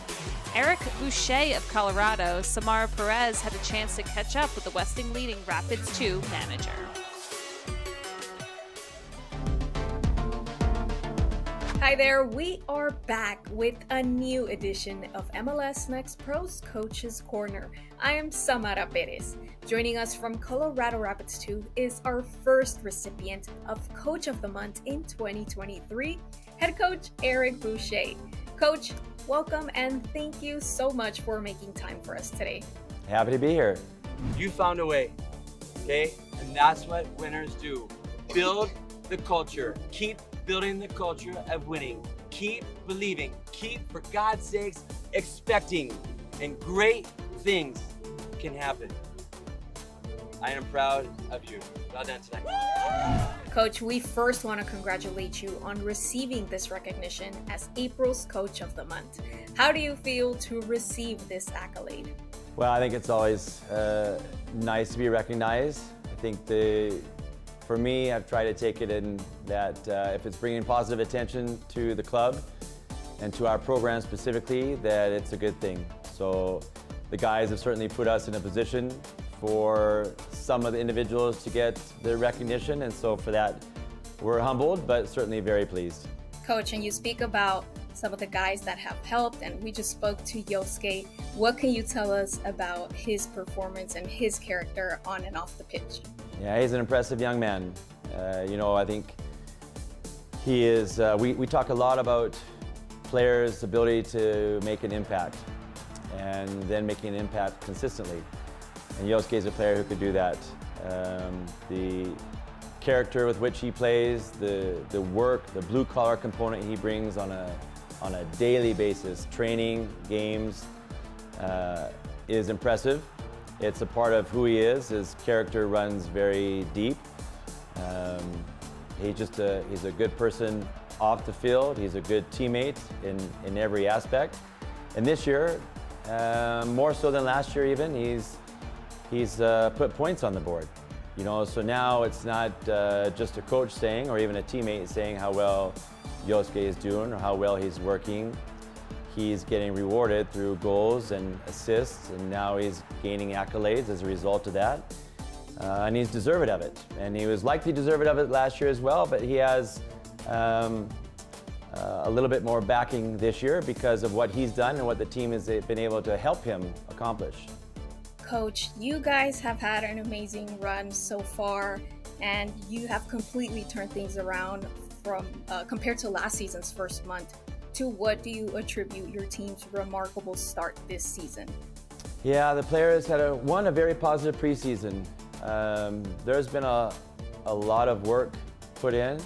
Eric Boucher of Colorado. Samara Perez had a chance to catch up with the Westing leading Rapids 2 manager. Hi there, we are back with a new edition of MLS Next Pro's Coach's Corner. I am Samara Perez. Joining us from Colorado Rapids 2 is our first recipient of Coach of the Month in 2023, head coach Eric Boucher. Coach, welcome and thank you so much for making time for us today. Happy to be here. You found a way, okay? And that's what winners do. Build the culture. Keep building the culture of winning. Keep believing. Keep, for God's sakes, expecting. And great things can happen. I am proud of you. Well done tonight. Coach, we first want to congratulate you on receiving this recognition as April's Coach of the Month. How do you feel to receive this accolade? Well, I think it's always nice to be recognized. I think for me, I've tried to take it in that if it's bringing positive attention to the club and to our program specifically, that it's a good thing. So the guys have certainly put us in a position for some of the individuals to get the recognition, and so for that, we're humbled, but certainly very pleased. Coach, and you speak about some of the guys that have helped, and we just spoke to Yosuke. What can you tell us about his performance and his character on and off the pitch? Yeah, he's an impressive young man. I think he is, we talk a lot about players' ability to make an impact and then making an impact consistently. And Yosuke is a player who could do that. The character with which he plays, the work, the blue-collar component he brings on a daily basis, training, games, is impressive. It's a part of who he is. His character runs very deep. He's a good person off the field. He's a good teammate in every aspect. And this year, more so than last year even, he's put points on the board. So now it's not just a coach saying, or even a teammate saying how well Yosuke is doing or how well he's working. He's getting rewarded through goals and assists, and now he's gaining accolades as a result of that. And he's deserving of it. And he was likely deserving of it last year as well, but he has a little bit more backing this year because of what he's done and what the team has been able to help him accomplish. Coach, you guys have had an amazing run so far, and you have completely turned things around from compared to last season's first month. To what do you attribute your team's remarkable start this season? Yeah, the players had a very positive preseason. There's been a lot of work put in.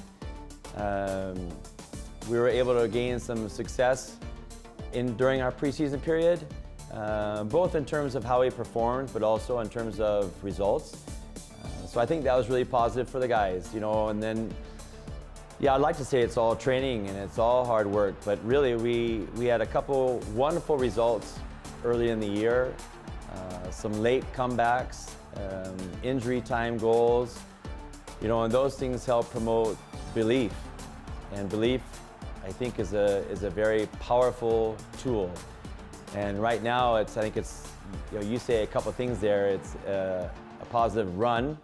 We were able to gain some success during our preseason period, both in terms of how we performed, but also in terms of results. So I think that was really positive for the guys, and then yeah, I'd like to say it's all training and it's all hard work, but really we had a couple wonderful results early in the year, some late comebacks, injury time goals, and those things help promote belief. And belief, I think, is a very powerful tool. And right now, I think it's, you say a couple things there. It's a positive run,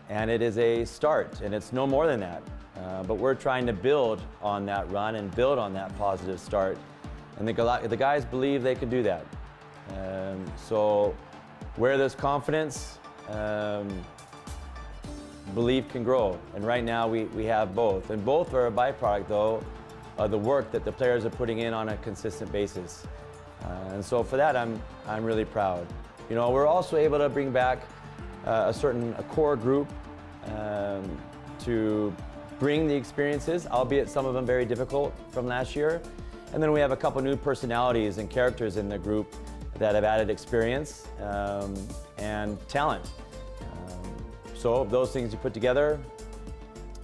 and it is a start, and it's no more than that. But we're trying to build on that run and build on that positive start. And the guys believe they can do that. So where there's confidence, belief can grow. And right now we have both. And both are a byproduct, though, of the work that the players are putting in on a consistent basis. And so for that, I'm really proud. We're also able to bring back a core group to bring the experiences, albeit some of them very difficult from last year. And then we have a couple new personalities and characters in the group that have added experience and talent. So those things you put together,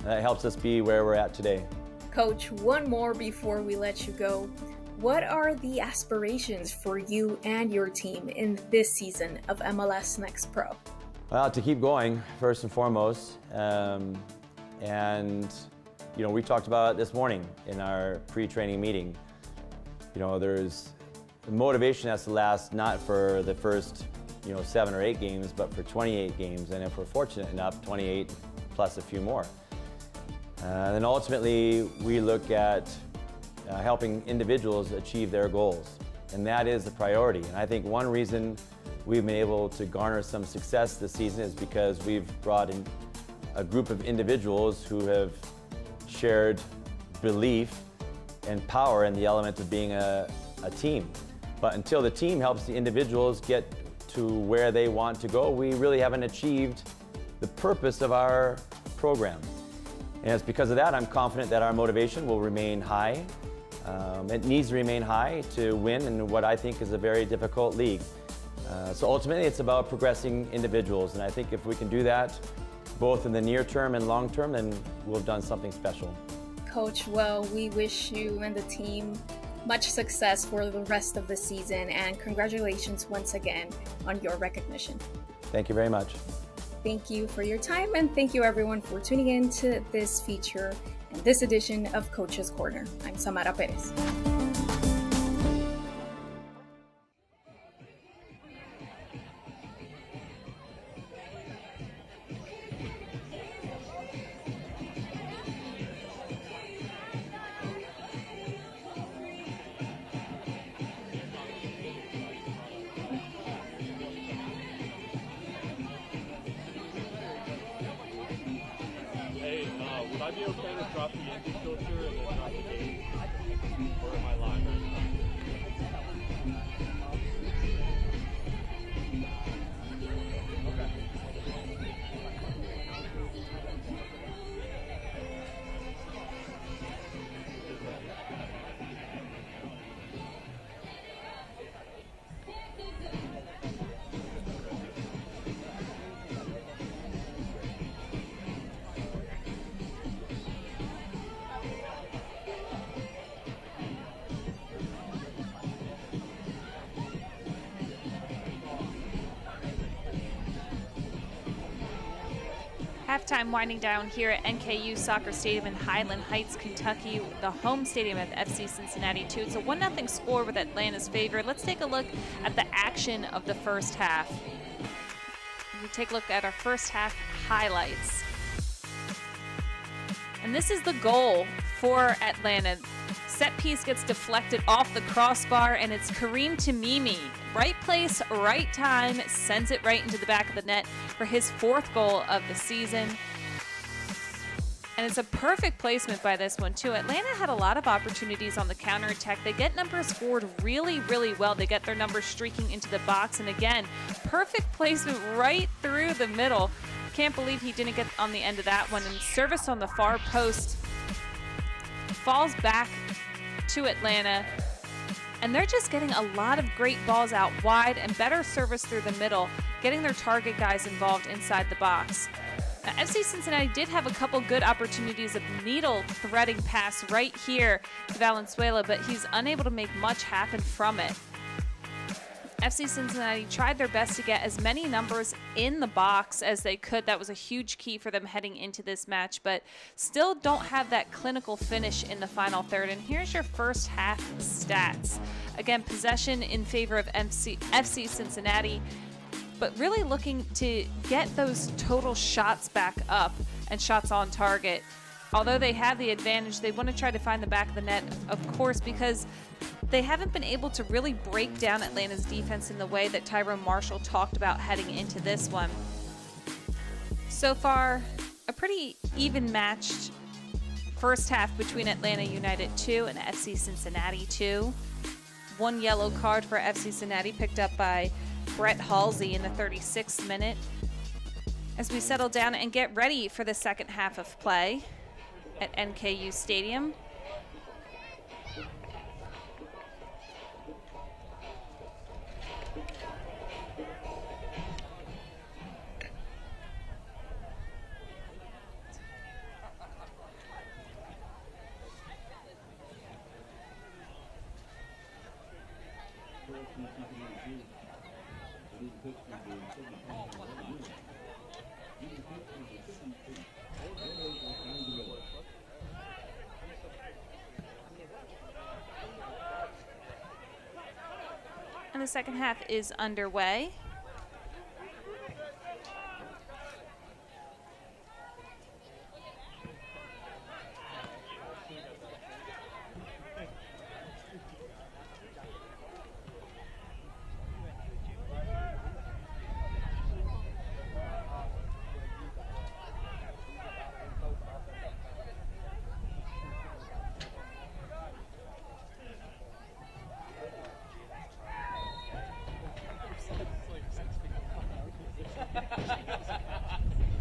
that helps us be where we're at today. Coach, one more before we let you go. What are the aspirations for you and your team in this season of MLS Next Pro? Well, to keep going, first and foremost. And, you know, we talked about it this morning in our pre-training meeting. You know, there's motivation has to last not for the first, 7 or 8 games, but for 28 games. And if we're fortunate enough, 28 plus a few more. Then ultimately, we look at helping individuals achieve their goals. And that is the priority. And I think one reason we've been able to garner some success this season is because we've brought in a group of individuals who have shared belief and power in the element of being a team. But until the team helps the individuals get to where they want to go, we really haven't achieved the purpose of our program. And it's because of that I'm confident that our motivation will remain high. It needs to remain high to win in what I think is a very difficult league. So ultimately it's about progressing individuals, and I think if we can do that both in the near term and long term, then we'll have done something special. Coach, well, we wish you and the team much success for the rest of the season, and congratulations once again on your recognition. Thank you very much. Thank you for your time, and thank you everyone for tuning in to this feature and this edition of Coach's Corner. I'm Samara Perez. Would I be okay to drop the Yankee filter and then drop the game? Or am I live right now? Halftime winding down here at NKU Soccer Stadium in Highland Heights, Kentucky, the home stadium of FC Cincinnati 2. It's a 1-0 score with Atlanta's favor. Let's take a look at the action of the first half. We take a look at our first half highlights. And this is the goal for Atlanta. Set piece gets deflected off the crossbar, and it's Kareem Tamimi. Right place, right time, sends it right into the back of the net for his 4th goal of the season. And it's a perfect placement by this one, too. Atlanta had a lot of opportunities on the counterattack. They get numbers forward really, really well. They get their numbers streaking into the box. And again, perfect placement right through the middle. Can't believe he didn't get on the end of that one. And service on the far post falls back to Atlanta. And they're just getting a lot of great balls out wide and better service through the middle, getting their target guys involved inside the box. Now, FC Cincinnati did have a couple good opportunities of needle threading pass right here to Valenzuela, but he's unable to make much happen from it. FC Cincinnati tried their best to get as many numbers in the box as they could. That was a huge key for them heading into this match, but still don't have that clinical finish in the final third. And here's your first half stats. Again, possession in favor of FC Cincinnati, but really looking to get those total shots back up and shots on target. Although they have the advantage, they want to try to find the back of the net, of course, because they haven't been able to really break down Atlanta's defense in the way that Tyrone Marshall talked about heading into this one. So far, a pretty even matched first half between Atlanta United 2 and FC Cincinnati 2. One yellow card for FC Cincinnati picked up by Brett Halsey in the 36th minute. As we settle down and get ready for the second half of play, at NKU Stadium. And the second half is underway.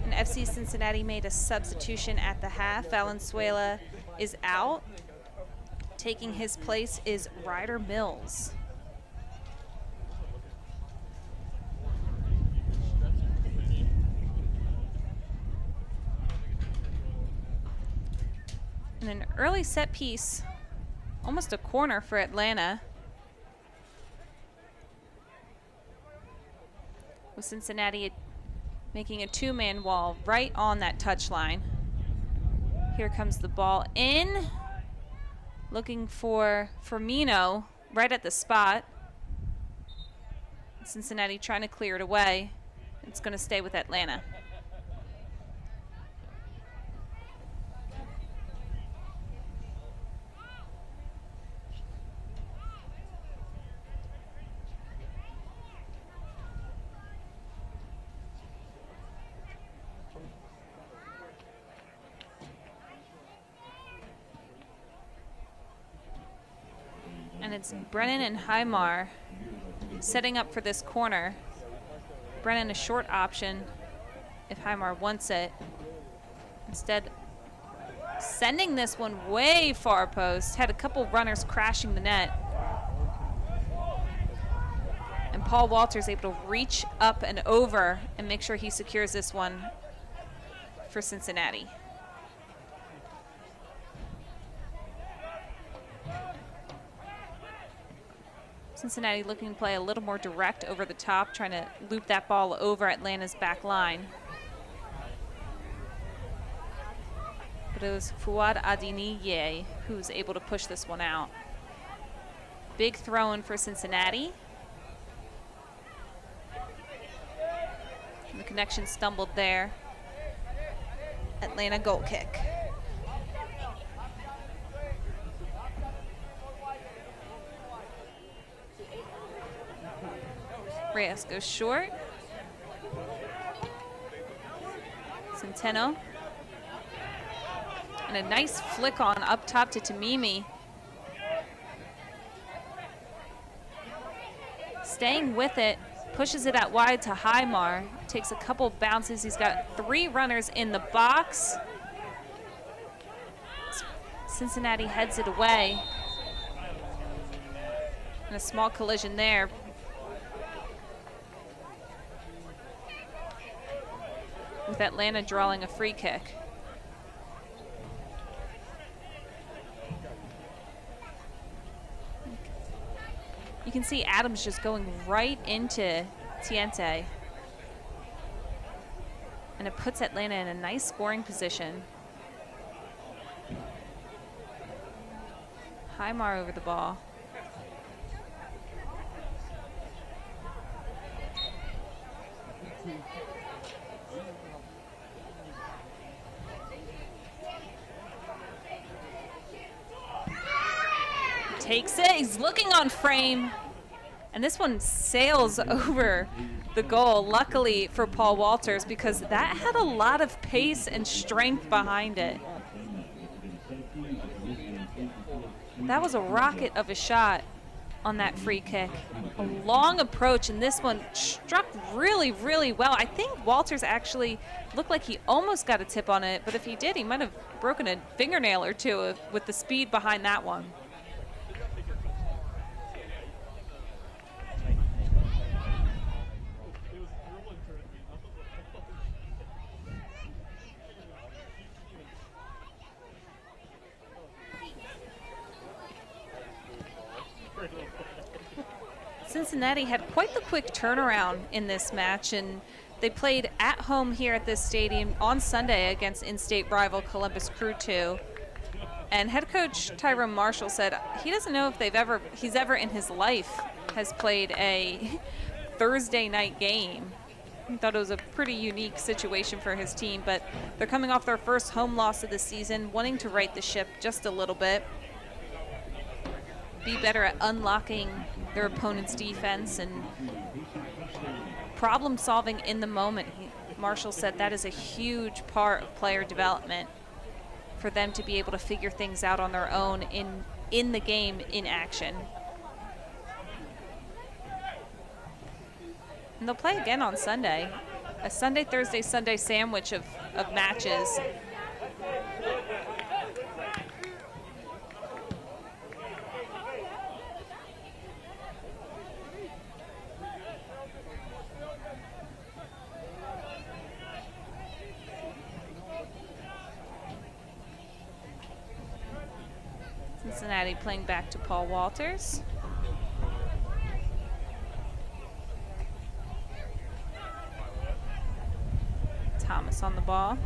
And FC Cincinnati made a substitution at the half. Valenzuela is out. Taking his place is Ryder Mills. And an early set piece, almost a corner for Atlanta. With Cincinnati making a two-man wall right on that touchline. Here comes the ball in. Looking for Firmino right at the spot. Cincinnati trying to clear it away. It's going to stay with Atlanta. And it's Brennan and Highmar setting up for this corner. Brennan a short option if Highmar wants it. Instead, sending this one way far post. Had a couple runners crashing the net. And Paul Walters able to reach up and over and make sure he secures this one for Cincinnati. Cincinnati looking to play a little more direct over the top, trying to loop that ball over Atlanta's back line. But it was Fouad Adiniye who was able to push this one out. Big throw-in for Cincinnati. And the connection stumbled there. Atlanta goal kick. Reyes goes short. Centeno. And a nice flick on up top to Tamimi. Staying with it, pushes it out wide to Highmar. Takes a couple bounces. He's got 3 runners in the box. Cincinnati heads it away. And a small collision there. With Atlanta drawing a free kick. You can see Adams just going right into Tiente. And it puts Atlanta in a nice scoring position. Highmar over the ball. Takes it, he's looking on frame, and this one sails over the goal, luckily for Paul Walters, because that had a lot of pace and strength behind it. That was a rocket of a shot. on that free kick. A long approach, and this one struck really, really well. I think Walters actually looked like he almost got a tip on it, but if he did, he might have broken a fingernail or two with the speed behind that one. Cincinnati had quite the quick turnaround in this match, and they played at home here at this stadium on Sunday against in-state rival Columbus Crew 2. And head coach Tyrone Marshall said he doesn't know if he's ever in his life has played a Thursday night game. He thought it was a pretty unique situation for his team, but they're coming off their first home loss of the season, wanting to right the ship just a little bit, be better at unlocking their opponent's defense and problem solving in the moment. Marshall said that is a huge part of player development, for them to be able to figure things out on their own in the game, in action. And they'll play again on Sunday. A Sunday, Thursday, Sunday sandwich of matches. Cincinnati playing back to Paul Walters. Thomas on the ball.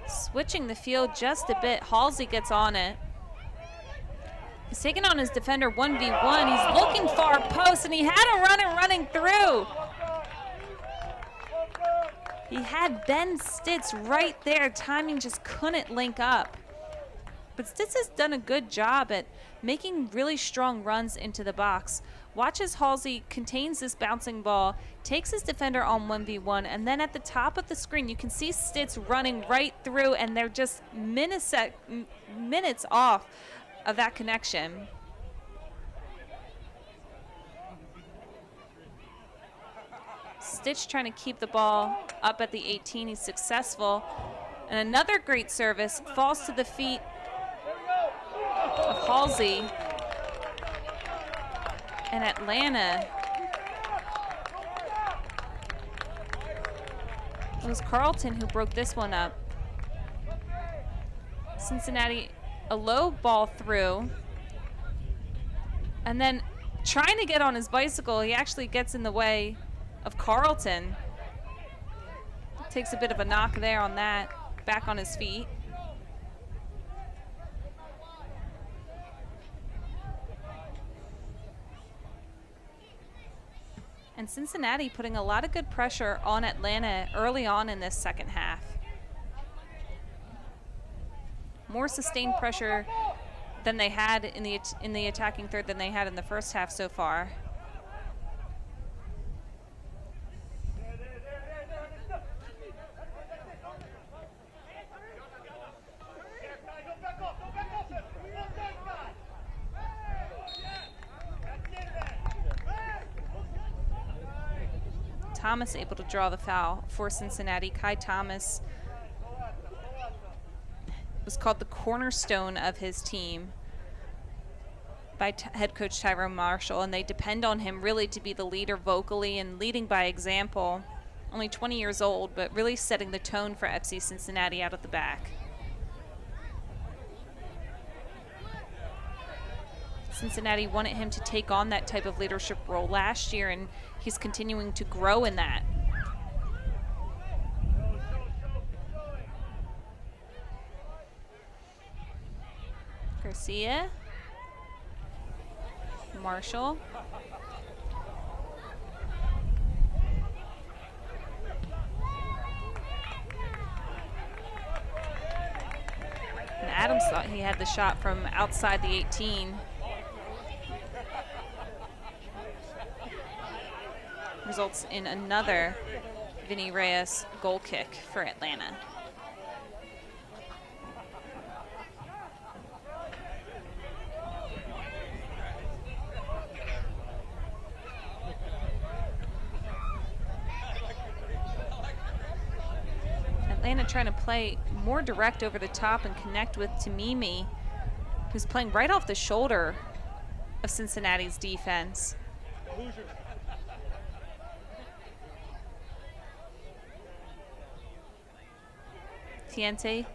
Switching the field just a bit. Halsey gets on it. He's taking on his defender 1v1. He's looking far post, and he had a runner running through. He had Ben Stitz right there. Timing just couldn't link up. But Stitz has done a good job at making really strong runs into the box. Watch as Halsey contains this bouncing ball, takes his defender on 1v1, and then at the top of the screen, you can see Stitz running right through, and they're just minutes off of that connection. Stitch trying to keep the ball up at the 18. He's successful. And another great service falls to the feet of Halsey. And Atlanta. It was Carlton who broke this one up. Cincinnati, a low ball through. And then trying to get on his bicycle, he actually gets in the way of Carlton. Takes a bit of a knock there on that. Back on his feet. And Cincinnati putting a lot of good pressure on Atlanta early on in this second half. More sustained pressure than they had in the attacking third than they had in the first half so far. Thomas able to draw the foul for Cincinnati. Kai Thomas was called the cornerstone of his team by head coach Tyrone Marshall, and they depend on him really to be the leader vocally and leading by example. Only 20 years old, but really setting the tone for FC Cincinnati out at the back. Cincinnati wanted him to take on that type of leadership role last year, and he's continuing to grow in that. Garcia. Marshall. And Adams thought he had the shot from outside the 18. Results in another Vinny Reyes goal kick for Atlanta. Atlanta trying to play more direct over the top and connect with Tamimi, who's playing right off the shoulder of Cincinnati's defense. Tiente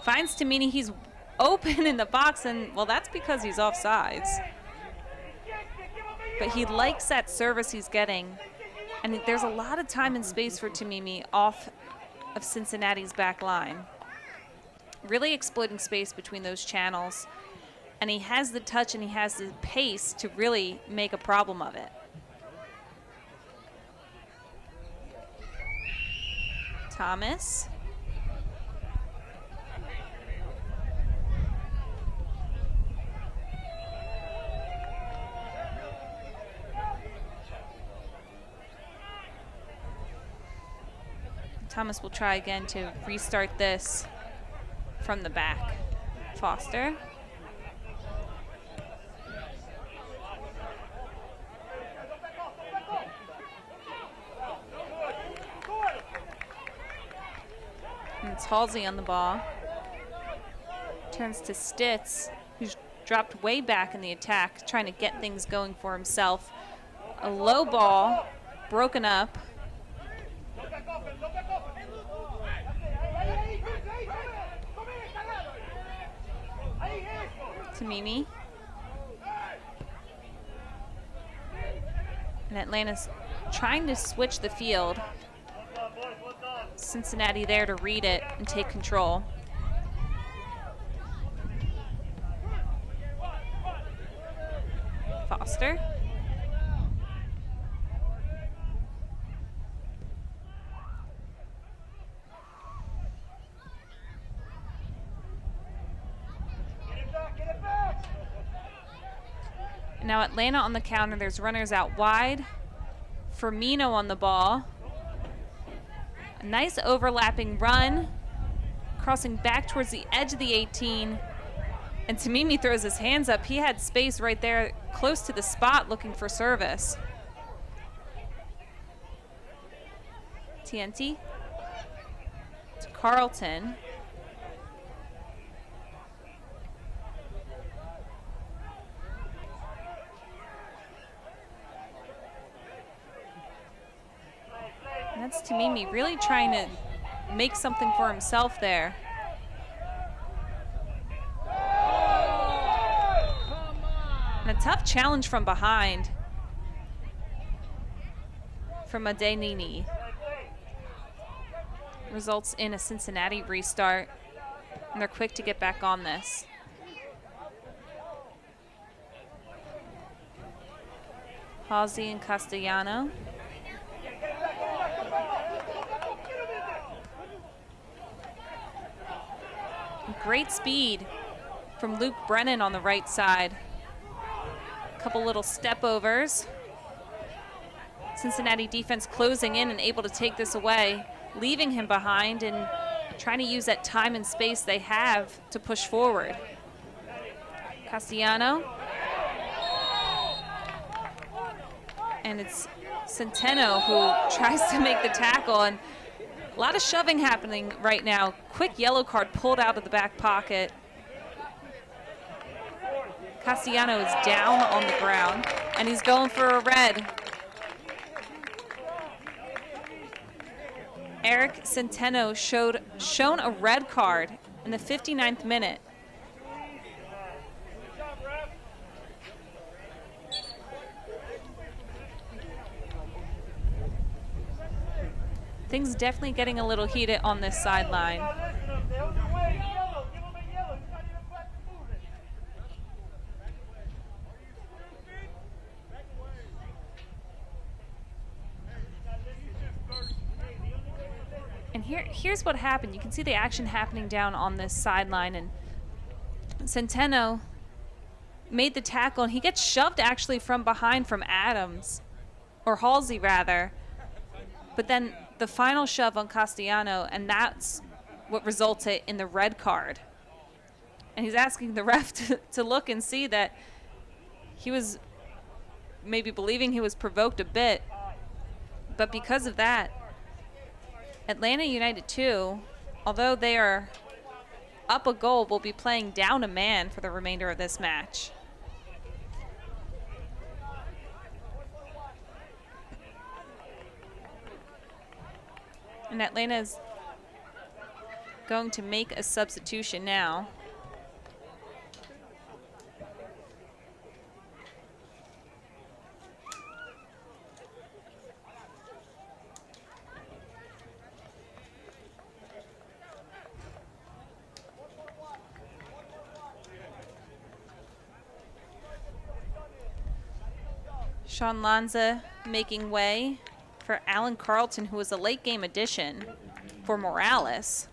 finds Tamimi. He's open in the box, and well, that's because he's offsides. But he likes that service he's getting, and there's a lot of time and space for Tamimi off of Cincinnati's back line. Really exploiting space between those channels, and he has the touch and he has the pace to really make a problem of it. Thomas. Thomas will try again to restart this from the back. Foster. And it's Halsey on the ball. Turns to Stitz, who's dropped way back in the attack, trying to get things going for himself. A low ball, broken up. Tamimi. And Atlanta's trying to switch the field. Cincinnati there to read it and take control. Foster. Now Atlanta on the counter. There's runners out wide. Firmino on the ball. A nice overlapping run. Crossing back towards the edge of the 18. And Tamimi throws his hands up. He had space right there close to the spot looking for service. Tiente to Carlton. That's Tamimi really trying to make something for himself there. And a tough challenge from behind from Adenini. Results in a Cincinnati restart, and they're quick to get back on this. Halsey and Castellano. Great speed from Luke Brennan on the right side. Couple little step overs. Cincinnati defense closing in and able to take this away, leaving him behind and trying to use that time and space they have to push forward. Castellano. And it's Centeno who tries to make the tackle, and a lot of shoving happening right now. Quick yellow card pulled out of the back pocket. Castellano is down on the ground, and he's going for a red. Eric Centeno shown a red card in the 59th minute. Things definitely getting a little heated on this sideline. And here's what happened. You can see the action happening down on this sideline, and Centeno made the tackle, and he gets shoved actually from behind from Adams, or Halsey rather. But then the final shove on Castellano, and that's what resulted in the red card. And he's asking the ref to look and see that he was maybe believing he was provoked a bit. But because of that, Atlanta United 2, although they are up a goal, will be playing down a man for the remainder of this match. And Atlanta is going to make a substitution now. Sean Lanza making way for Alan Carlton, who was a late game addition for Morales.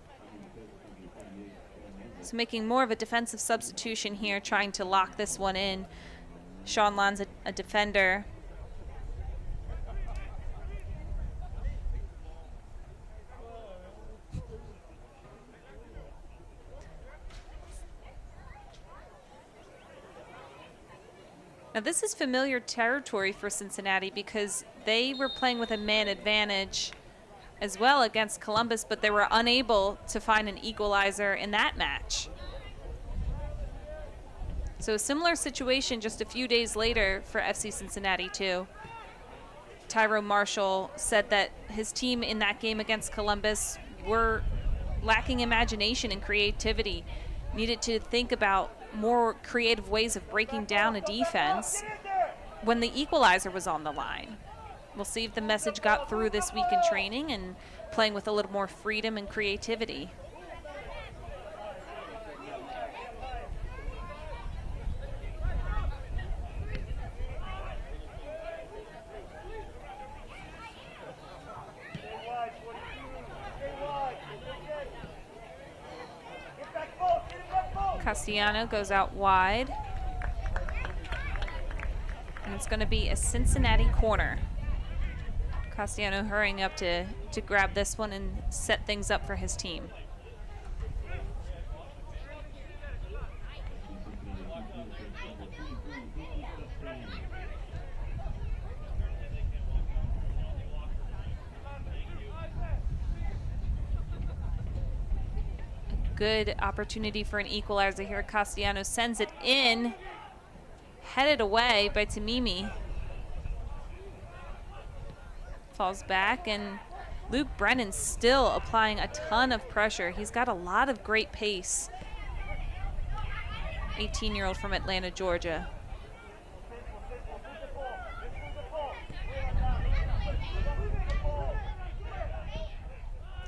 So making more of a defensive substitution here, trying to lock this one in. Sean Lanza, a defender. Now this is familiar territory for Cincinnati because they were playing with a man advantage as well against Columbus, but they were unable to find an equalizer in that match. So a similar situation just a few days later for FC Cincinnati too. Tyrone Marshall said that his team in that game against Columbus were lacking imagination and creativity, needed to think about more creative ways of breaking down a defense when the equalizer was on the line. We'll see if the message got through this week in training and playing with a little more freedom and creativity. Castellano goes out wide. And it's going to be a Cincinnati corner. Castellano hurrying up to grab this one and set things up for his team. Good opportunity for an equalizer here. Castellano sends it in, headed away by Tamimi. Falls back, and Luke Brennan still applying a ton of pressure. He's got a lot of great pace. 18-year-old from Atlanta, Georgia.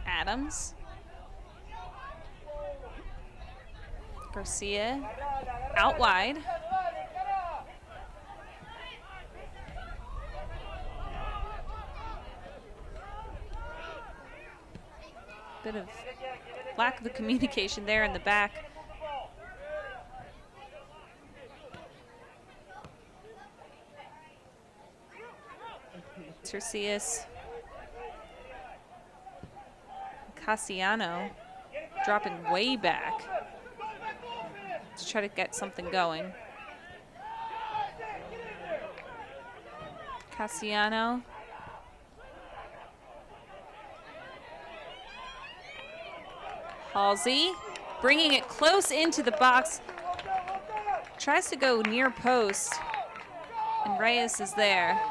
Adams. Garcia out wide. Bit of lack of communication there in the back. Tercius. Castellano dropping way back to try to get something going. Castellano. Halsey bringing it close into the box. Tries to go near post, and Reyes is there.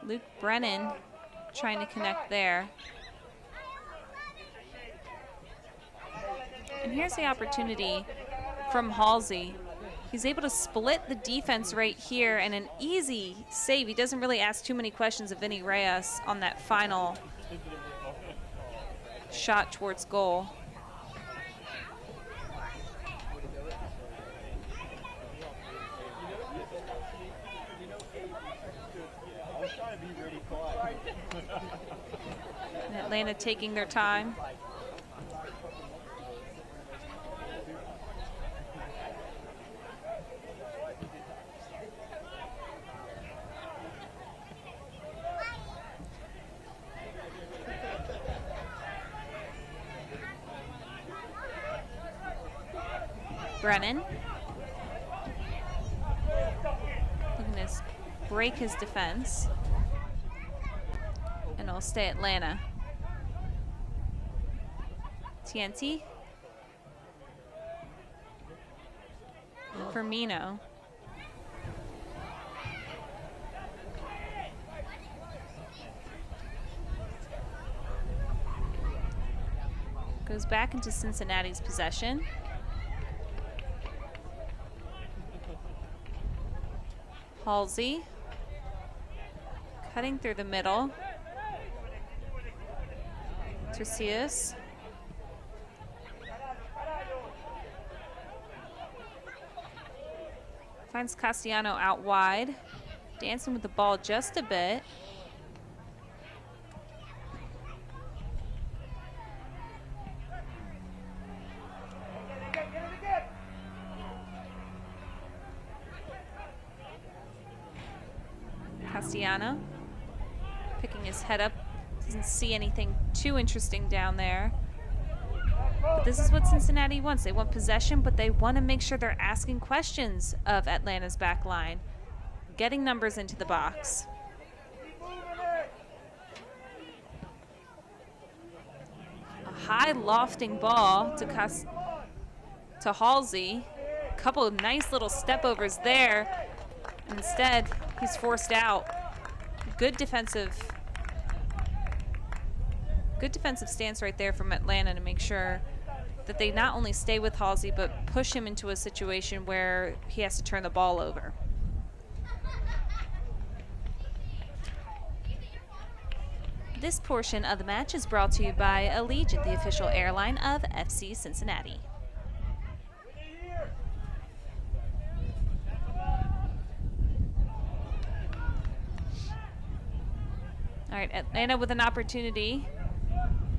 Luke Brennan trying to connect there. And here's the opportunity from Halsey. He's able to split the defense right here, and an easy save. He doesn't really ask too many questions of Vinny Reyes on that final shot towards goal. And Atlanta taking their time. Brennan. Looking to break his defense. And it'll stay Atlanta. TNT. Firmino. Goes back into Cincinnati's possession. Halsey. Cutting through the middle. Tercius. Finds Castellano out wide. Dancing with the ball just a bit. Castellano picking his head up, doesn't see anything too interesting down there. But this is what Cincinnati wants. They want possession, but they want to make sure they're asking questions of Atlanta's back line, getting numbers into the box. A high lofting ball to Halsey. A couple of nice little step overs there. Instead, he's forced out. Good defensive stance right there from Atlanta to make sure that they not only stay with Halsey, but push him into a situation where he has to turn the ball over. This portion of the match is brought to you by Allegiant, the official airline of FC Cincinnati. All right, Atlanta with an opportunity,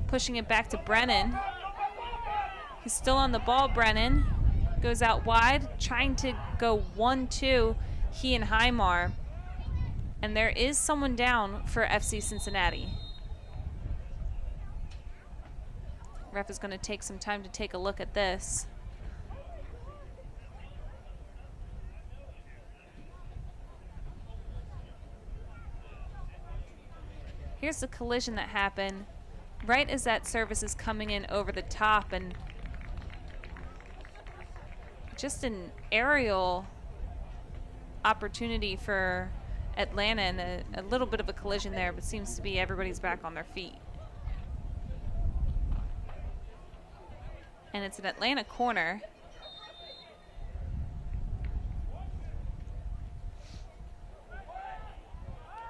pushing it back to Brennan. He's still on the ball, Brennan. Goes out wide, trying to go 1-2, he and Highmar. And there is someone down for FC Cincinnati. Ref is going to take some time to take a look at this. Here's the collision that happened right as that service is coming in over the top, and just an aerial opportunity for Atlanta, and a little bit of a collision there, but seems to be everybody's back on their feet. And it's an Atlanta corner.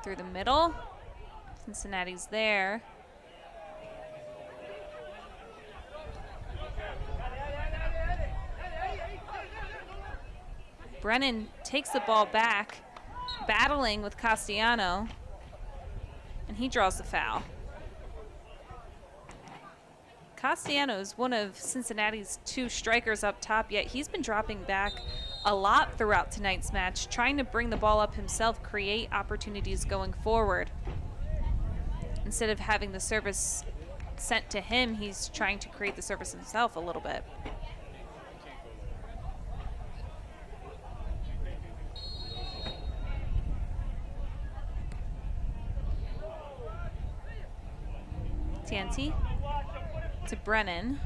Through the middle. Cincinnati's there. Brennan takes the ball back, battling with Castellano, and he draws the foul. Castellano is one of Cincinnati's two strikers up top, yet he's been dropping back a lot throughout tonight's match, trying to bring the ball up himself, create opportunities going forward. Instead of having the service sent to him, he's trying to create the service himself a little bit. TNT to Brennan.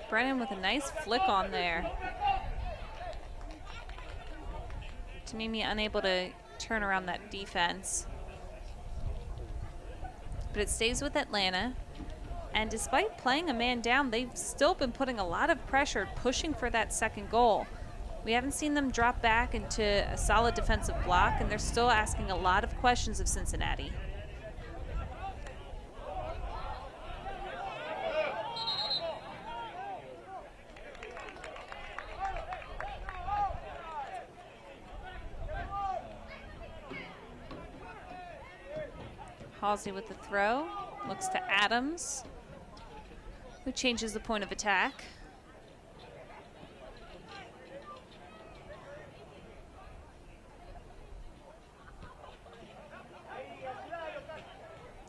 Brennan with a nice flick on there. Tamimi unable to turn around that defense. But it stays with Atlanta. And despite playing a man down, they've still been putting a lot of pressure, pushing for that second goal. We haven't seen them drop back into a solid defensive block, and they're still asking a lot of questions of Cincinnati. Halsey with the throw. Looks to Adams, who changes the point of attack.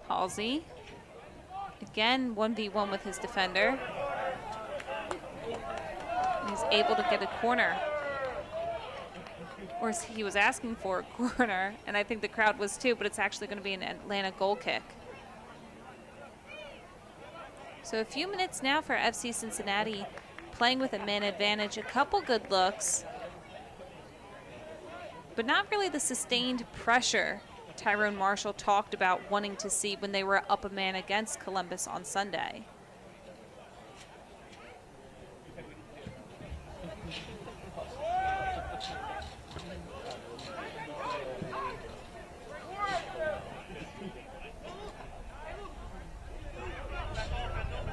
Halsey. Again, 1v1 with his defender. He's able to get a corner. Or he was asking for a corner, and I think the crowd was too, but it's actually going to be an Atlanta goal kick. So a few minutes now for FC Cincinnati, playing with a man advantage, a couple good looks, but not really the sustained pressure Tyrone Marshall talked about wanting to see when they were up a man against Columbus on Sunday.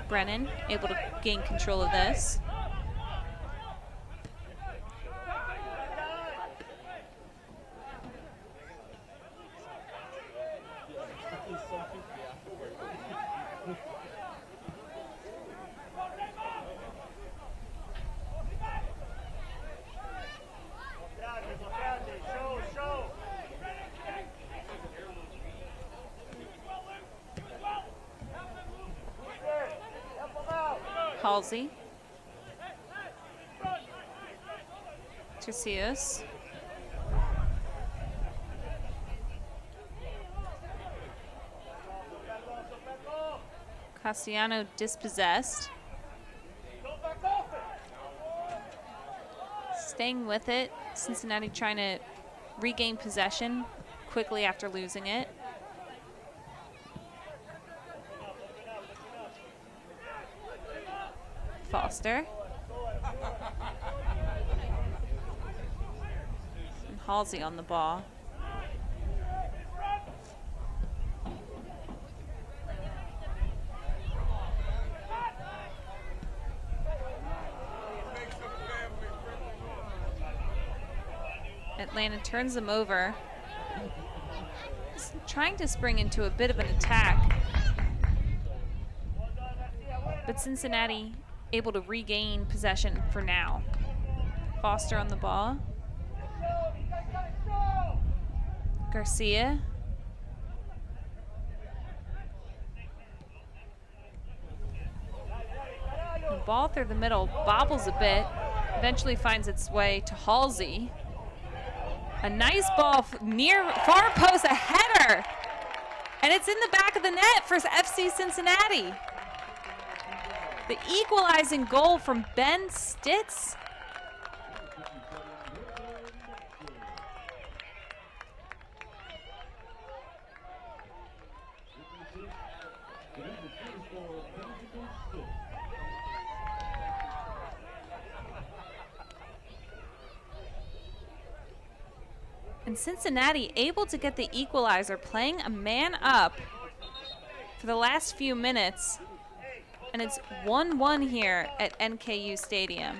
Brennan able to gain control of this. Halsey. Tercius. Castellano dispossessed. Staying with it. Cincinnati trying to regain possession quickly after losing it. Foster. And Halsey on the ball. Atlanta turns them over. He's trying to spring into a bit of an attack. But Cincinnati able to regain possession for now. Foster on the ball. Garcia. The ball through the middle bobbles a bit, eventually finds its way to Halsey. A nice ball near far post, a header, and it's in the back of the net for FC Cincinnati. The equalizing goal from Ben Stitz. And Cincinnati able to get the equalizer, playing a man up for the last few minutes. And it's 1-1 here at NKU Stadium.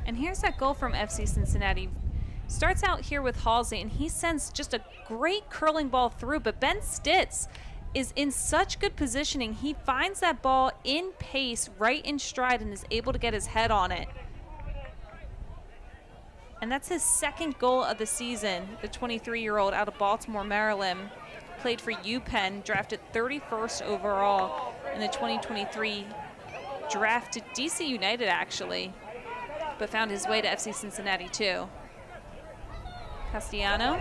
And here's that goal from FC Cincinnati. Starts out here with Halsey, and he sends just a great curling ball through, but Ben Stitz is in such good positioning. He finds that ball in pace, right in stride, and is able to get his head on it. And that's his second goal of the season. The 23-year-old out of Baltimore, Maryland, played for UPenn, drafted 31st overall in the 2023 draft to DC United, actually, but found his way to FC Cincinnati too. Castellano.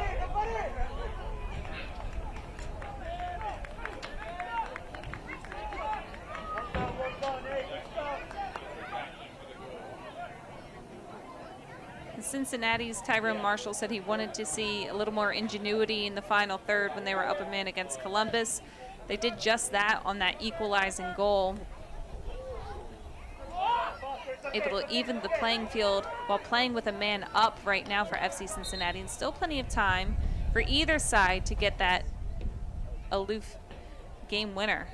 And Cincinnati's Tyrone Marshall said he wanted to see a little more ingenuity in the final third when they were up a man against Columbus. They did just that on that equalizing goal. Able to even the playing field while playing with a man up right now for FC Cincinnati, and still plenty of time for either side to get that aloof game winner.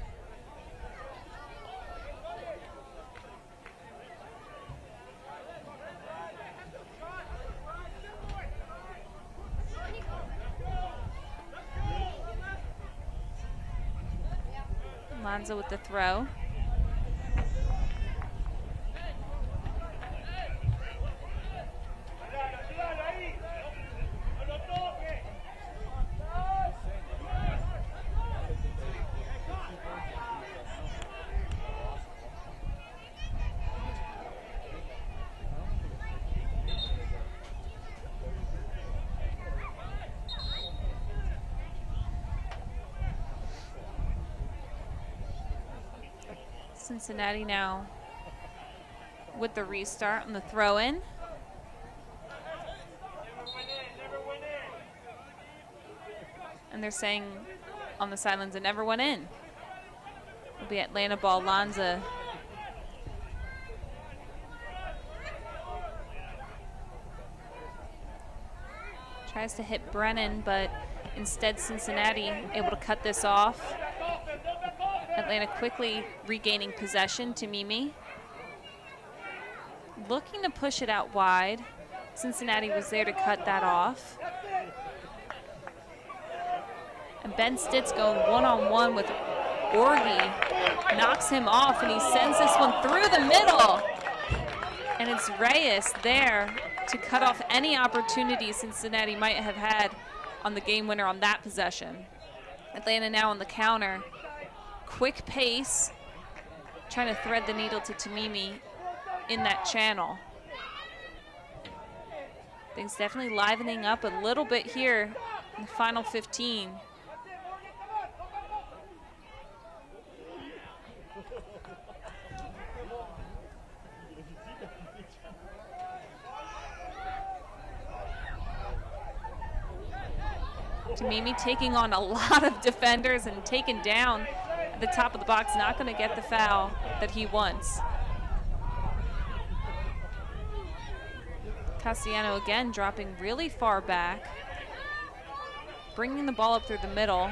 Lanza with the throw. Cincinnati now with the restart on the throw-in. And they're saying on the sidelines it never went in. It'll be Atlanta ball. Lanza tries to hit Brennan, but instead Cincinnati able to cut this off. Atlanta quickly regaining possession to Mimi. Looking to push it out wide. Cincinnati was there to cut that off. And Ben Stitz going one-on-one with Orgi. Knocks him off, and he sends this one through the middle. And it's Reyes there to cut off any opportunity Cincinnati might have had on the game winner on that possession. Atlanta now on the counter. Quick pace, trying to thread the needle to Tamimi in that channel. Things definitely livening up a little bit here in the final 15. Tamimi taking on a lot of defenders and taken down at the top of the box, not going to get the foul that he wants. Castellano again dropping really far back, bringing the ball up through the middle.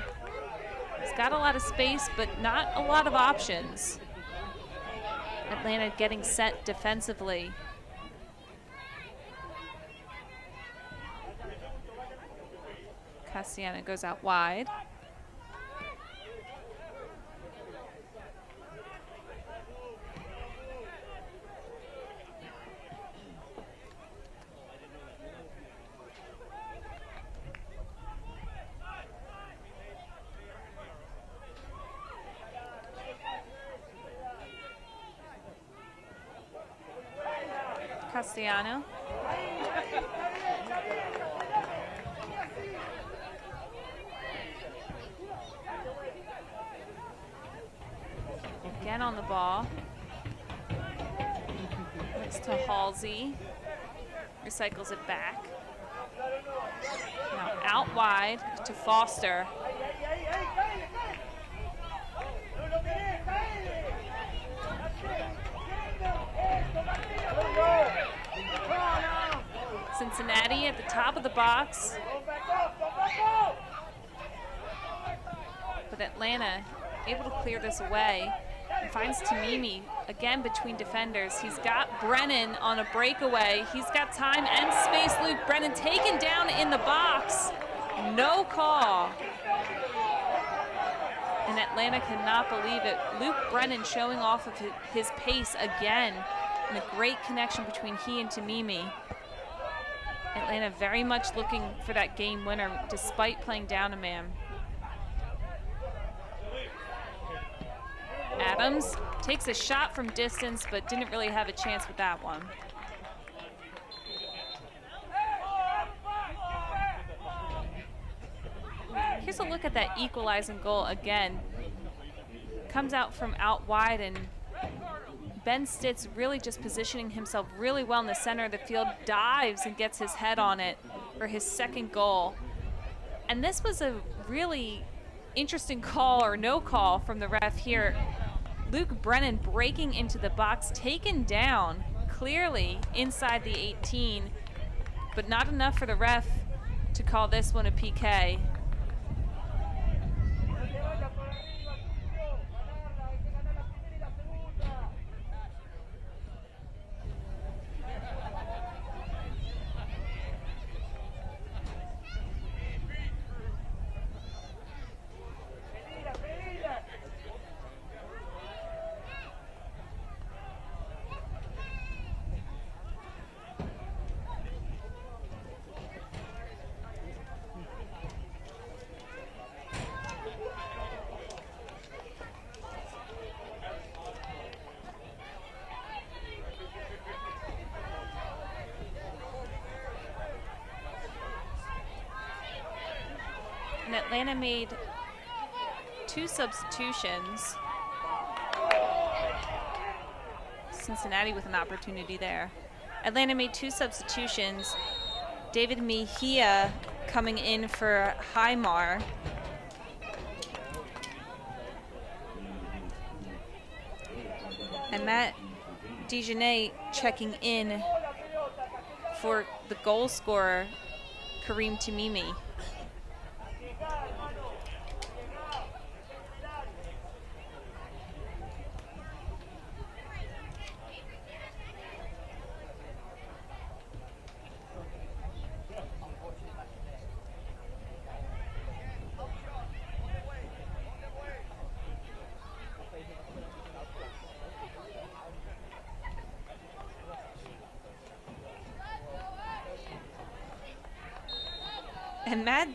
He's got a lot of space, but not a lot of options. Atlanta getting set defensively. Castellano goes out wide. Castellano. Again on the ball. Looks to Halsey. Recycles it back. Now out wide to Foster. Cincinnati at the top of the box. But Atlanta able to clear this away and finds Tamimi again between defenders. He's got Brennan on a breakaway. He's got time and space. Luke Brennan taken down in the box. No call. And Atlanta cannot believe it. Luke Brennan showing off of his pace again. And a great connection between he and Tamimi. Atlanta very much looking for that game winner despite playing down a man. Adams takes a shot from distance, but didn't really have a chance with that one. Here's a look at that equalizing goal again. Comes out from out wide, and Ben Stitz really just positioning himself really well in the center of the field, dives and gets his head on it for his second goal. And this was a really interesting call or no call from the ref here. Luke Brennan breaking into the box, taken down clearly inside the 18, but not enough for the ref to call this one a PK. And Atlanta made 2 substitutions. Cincinnati with an opportunity there. Atlanta made 2 substitutions. David Mejia coming in for Highmar. And Matt Dejanay checking in for the goal scorer, Kareem Tamimi. And Matt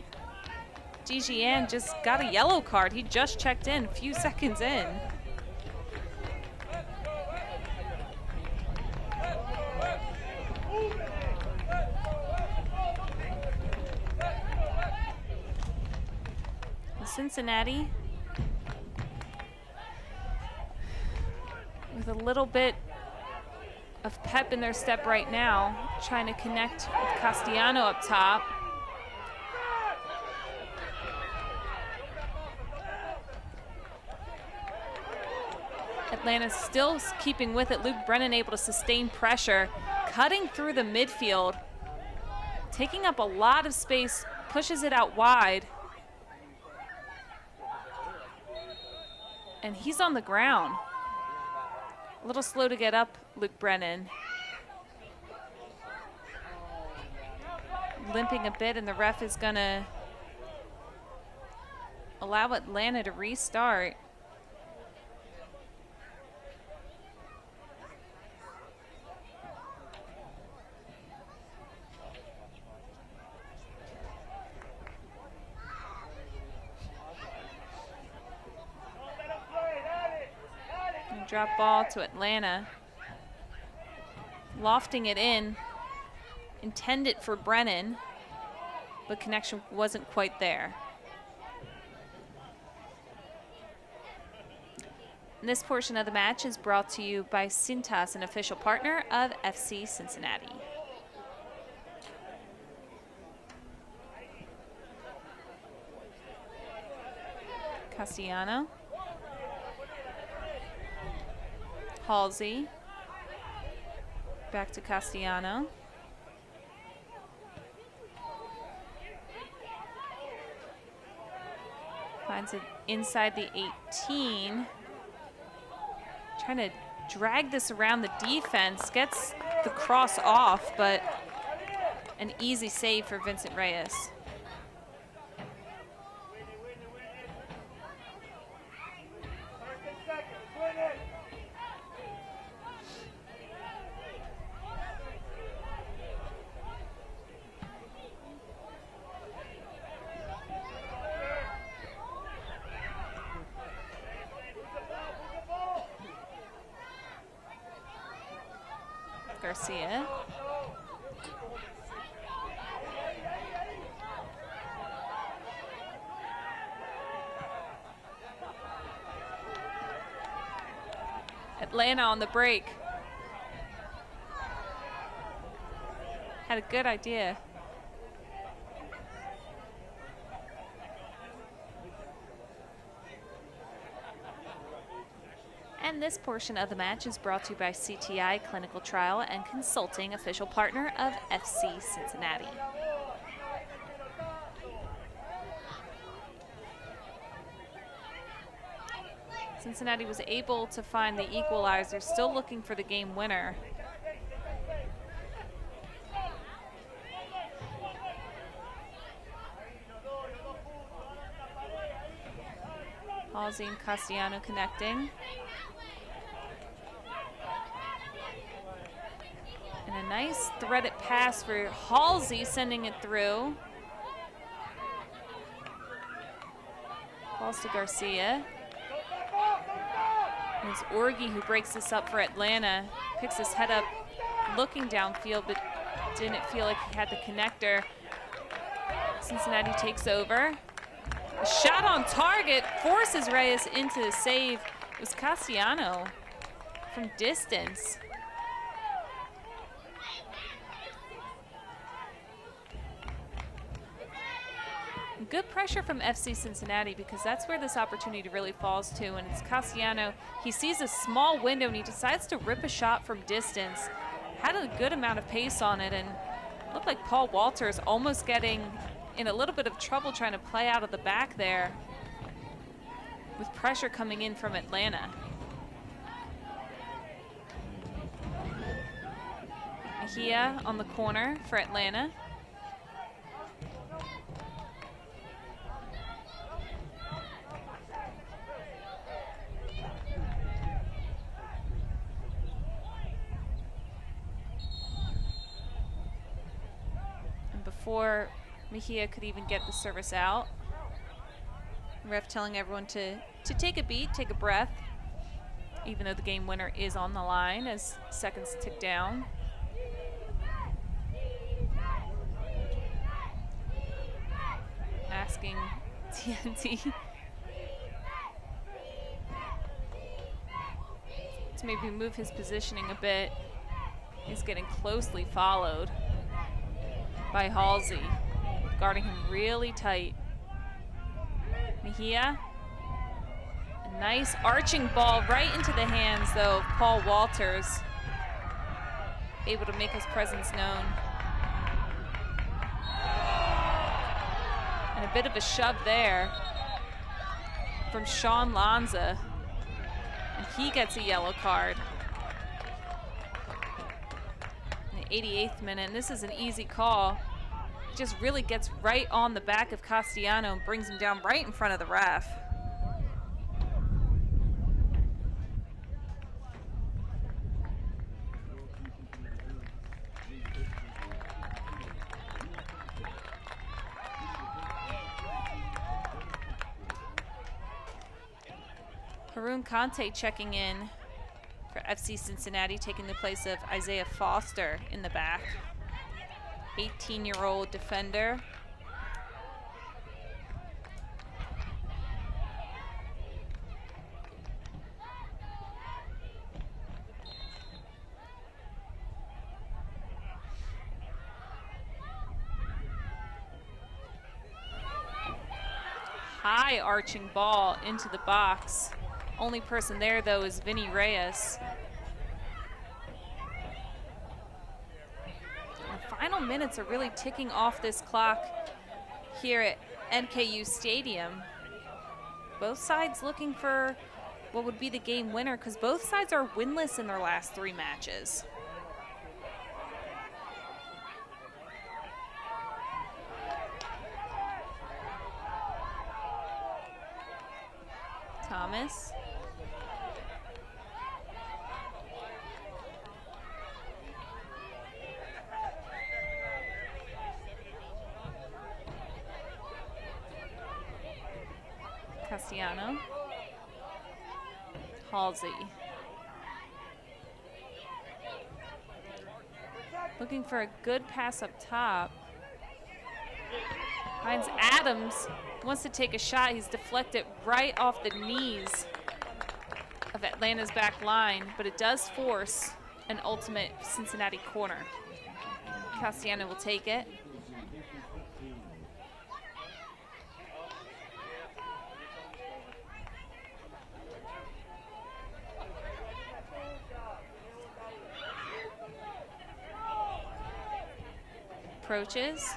Dejian just got a yellow card. He just checked in a few seconds in. Cincinnati with a little bit of pep in their step right now, trying to connect with Castellano up top. Atlanta still keeping with it. Luke Brennan able to sustain pressure, cutting through the midfield, taking up a lot of space, pushes it out wide. And he's on the ground. A little slow to get up, Luke Brennan. Limping a bit, and the ref is gonna allow Atlanta to restart. Drop ball to Atlanta. Lofting it in. Intended for Brennan, but connection wasn't quite there. And this portion of the match is brought to you by Cintas, an official partner of FC Cincinnati. Castellano. Halsey. Back to Castellano. Finds it inside the 18. Trying to drag this around the defense. Gets the cross off, but an easy save for Vincent Reyes. Garcia. Atlanta on the break. Had a good idea. And this portion of the match is brought to you by CTI Clinical Trial and Consulting, official partner of FC Cincinnati. Cincinnati was able to find the equalizer, still looking for the game winner. Halsey and Castellano connecting. And a nice threaded pass for Halsey, sending it through. Balls to Garcia. And it's Orgi who breaks this up for Atlanta. Picks his head up, looking downfield, but didn't feel like he had the connector. Cincinnati takes over. A shot on target forces Reyes into the save. It was Castellano from distance. Good pressure from FC Cincinnati, because that's where this opportunity really falls to, and it's Castellano. He sees a small window and he decides to rip a shot from distance. Had a good amount of pace on it, and looked like Paul Walters almost getting in a little bit of trouble trying to play out of the back there with pressure coming in from Atlanta. Mejia on the corner for Atlanta. Before Mejia could even get the service out, ref telling everyone to take a beat, take a breath, even though the game winner is on the line as seconds tick down. Asking TNT to maybe move his positioning a bit. He's getting closely followed by Halsey, guarding him really tight. Mejia, a nice arching ball right into the hands, though, of Paul Walters, able to make his presence known. And a bit of a shove there from Sean Lanza, and he gets a yellow card. 88th minute, and this is an easy call. Just really gets right on the back of Castellano and brings him down right in front of the ref. Harun Conte checking in for FC Cincinnati, taking the place of Isaiah Foster in the back. 18-year-old defender. High arching ball into the box. Only person there, though, is Vinny Reyes. The final minutes are really ticking off this clock here at NKU Stadium. Both sides looking for what would be the game winner, because both sides are winless in their last 3 matches. Thomas. Castellano. Halsey. Looking for a good pass up top. Finds Adams. Wants to take a shot. He's deflected right off the knees of Atlanta's back line, but it does force an ultimate Cincinnati corner. Castellano will take it. approaches.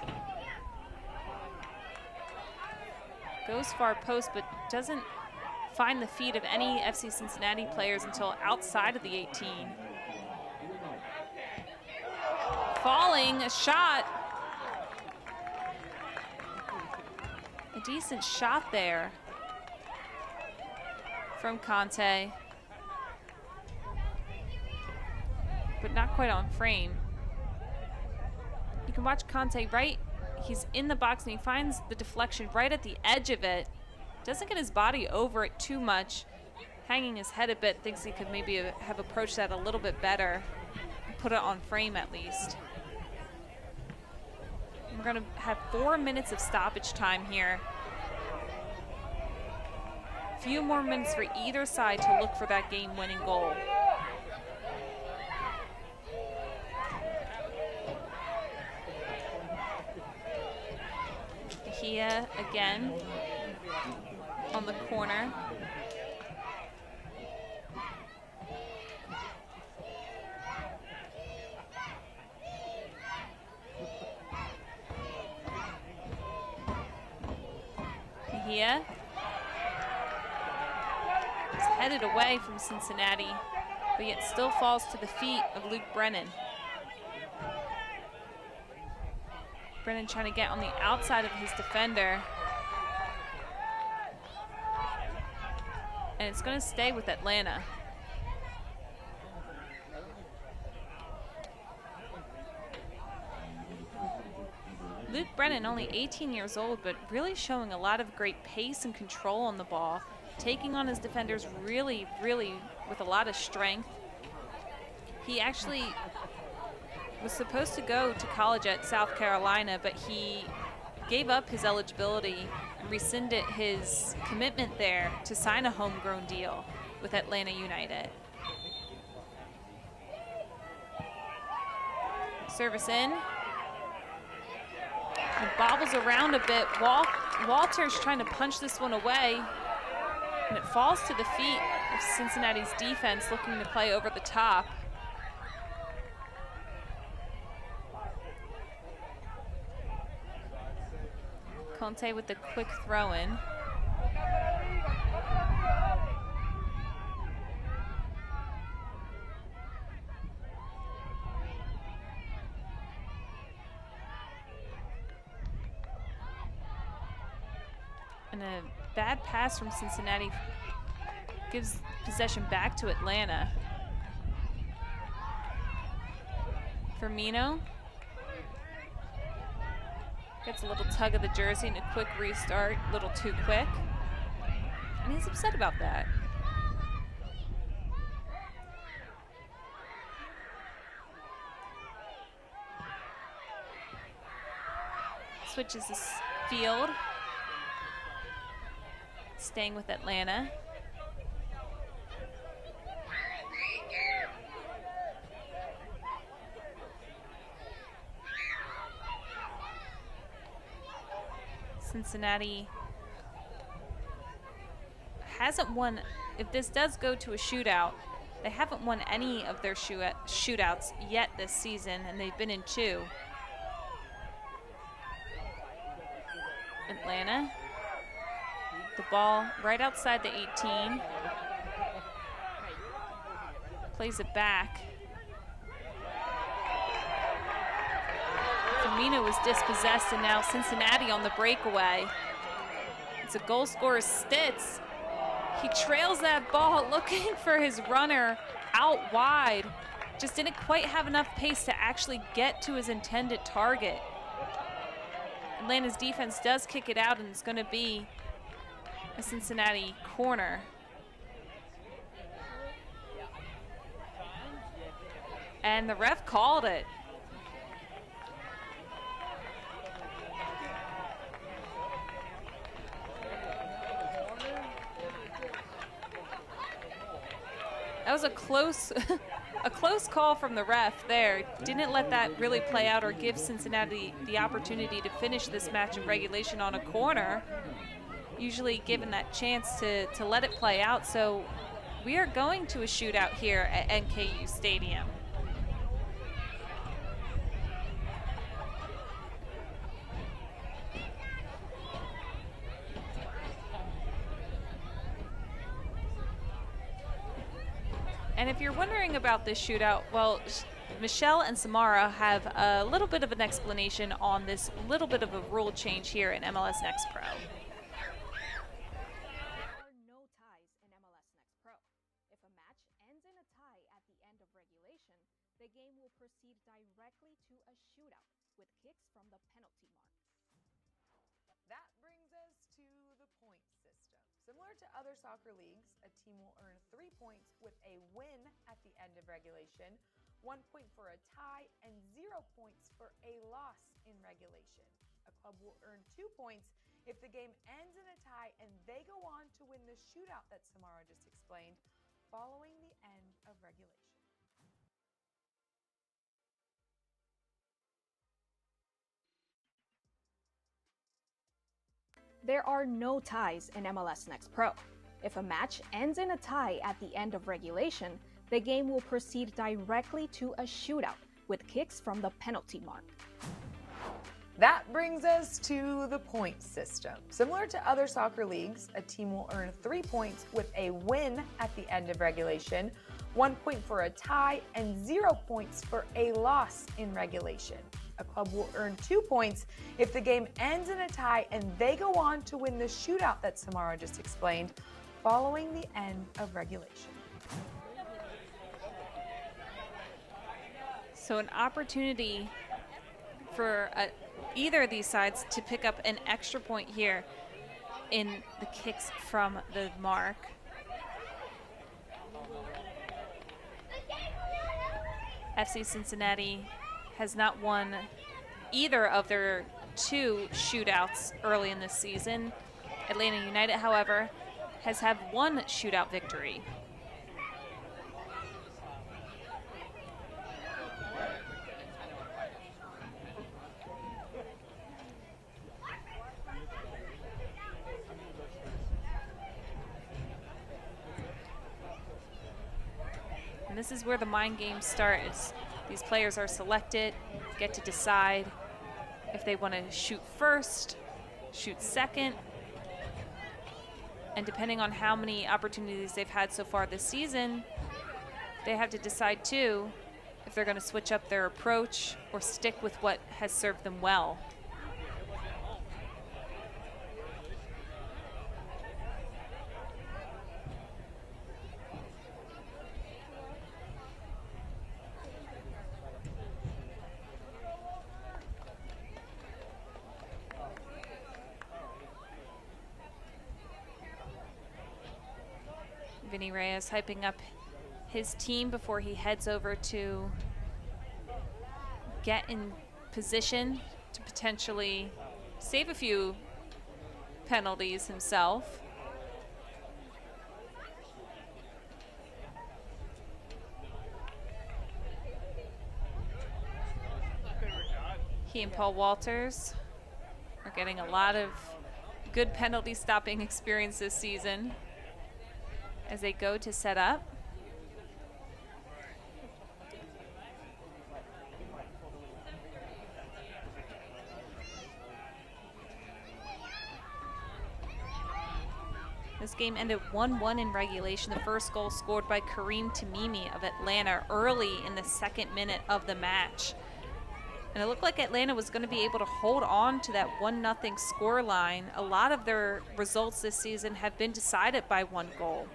Goes far post, but doesn't find the feet of any FC Cincinnati players until outside of the 18. Falling, a shot. A decent shot there from Conte, but not quite on frame. You can watch Conte right, he's in the box and he finds the deflection right at the edge of it. Doesn't get his body over it too much, hanging his head a bit, thinks he could maybe have approached that a little bit better, put it on frame at least. We're gonna have 4 minutes of stoppage time here. Few more minutes for either side to look for that game-winning goal. Mejia again on the corner. Mejia is headed away from Cincinnati, but yet still falls to the feet of Luke Brennan. Brennan trying to get on the outside of his defender. And it's going to stay with Atlanta. Luke Brennan, only 18 years old, but really showing a lot of great pace and control on the ball, taking on his defenders really, really with a lot of strength. He actually was supposed to go to college at South Carolina, but he gave up his eligibility and rescinded his commitment there to sign a homegrown deal with Atlanta United. Service in. It bobbles around a bit. Walter's trying to punch this one away, and it falls to the feet of Cincinnati's defense looking to play over the top. Conte with the quick throw in. And a bad pass from Cincinnati gives possession back to Atlanta. Firmino gets a little tug of the jersey and a quick restart, a little too quick. And he's upset about that. Switches this field. Staying with Atlanta. Cincinnati hasn't won, if this does go to a shootout, they haven't won any of their shootouts yet this season, and they've been in 2. Atlanta, the ball right outside the 18. Plays it back. Firmino was dispossessed, and now Cincinnati on the breakaway. It's a goal scorer, Stitz. He trails that ball looking for his runner out wide. Just didn't quite have enough pace to actually get to his intended target. Atlanta's defense does kick it out, and it's going to be a Cincinnati corner. And the ref called it. That was a close call from the ref there. Didn't let that really play out or give Cincinnati the opportunity to finish this match in regulation on a corner. Usually given that chance to let it play out. So we are going to a shootout here at NKU Stadium. And if you're wondering about this shootout, well, Michelle and Samara have a little bit of an explanation on this little bit of a rule change here in MLS Next Pro. The game will proceed directly to a shootout with kicks from the penalty mark. That brings us to the point system. Similar to other soccer leagues, a team will earn 3 points with a win at the end of regulation, 1 point for a tie, and 0 points for a loss in regulation. A club will earn 2 points if the game ends in a tie and they go on to win the shootout that Samara just explained following the end of regulation. There are no ties in MLS Next Pro. If a match ends in a tie at the end of regulation, the game will proceed directly to a shootout with kicks from the penalty mark. That brings us to the point system. Similar to other soccer leagues, a team will earn 3 points with a win at the end of regulation, 1 point for a tie, and 0 points for a loss in regulation. A club will earn 2 points if the game ends in a tie and they go on to win the shootout that Samara just explained following the end of regulation. So an opportunity for either of these sides to pick up an extra point here in the kicks from the mark. FC Cincinnati has not won either of their 2 shootouts early in this season. Atlanta United, however, has had 1 shootout victory. And this is where the mind games start. These players are selected, get to decide if they want to shoot first, shoot second, and depending on how many opportunities they've had so far this season, they have to decide too if they're going to switch up their approach or stick with what has served them well. Vinny Reyes hyping up his team before he heads over to get in position to potentially save a few penalties himself. He and Paul Walters are getting a lot of good penalty stopping experience this season as they go to set up. This game ended 1-1 in regulation. The first goal scored by Kareem Tamimi of Atlanta early in the 2nd minute of the match. And it looked like Atlanta was going to be able to hold on to that 1-0 score line. A lot of their results this season have been decided by 1 goal.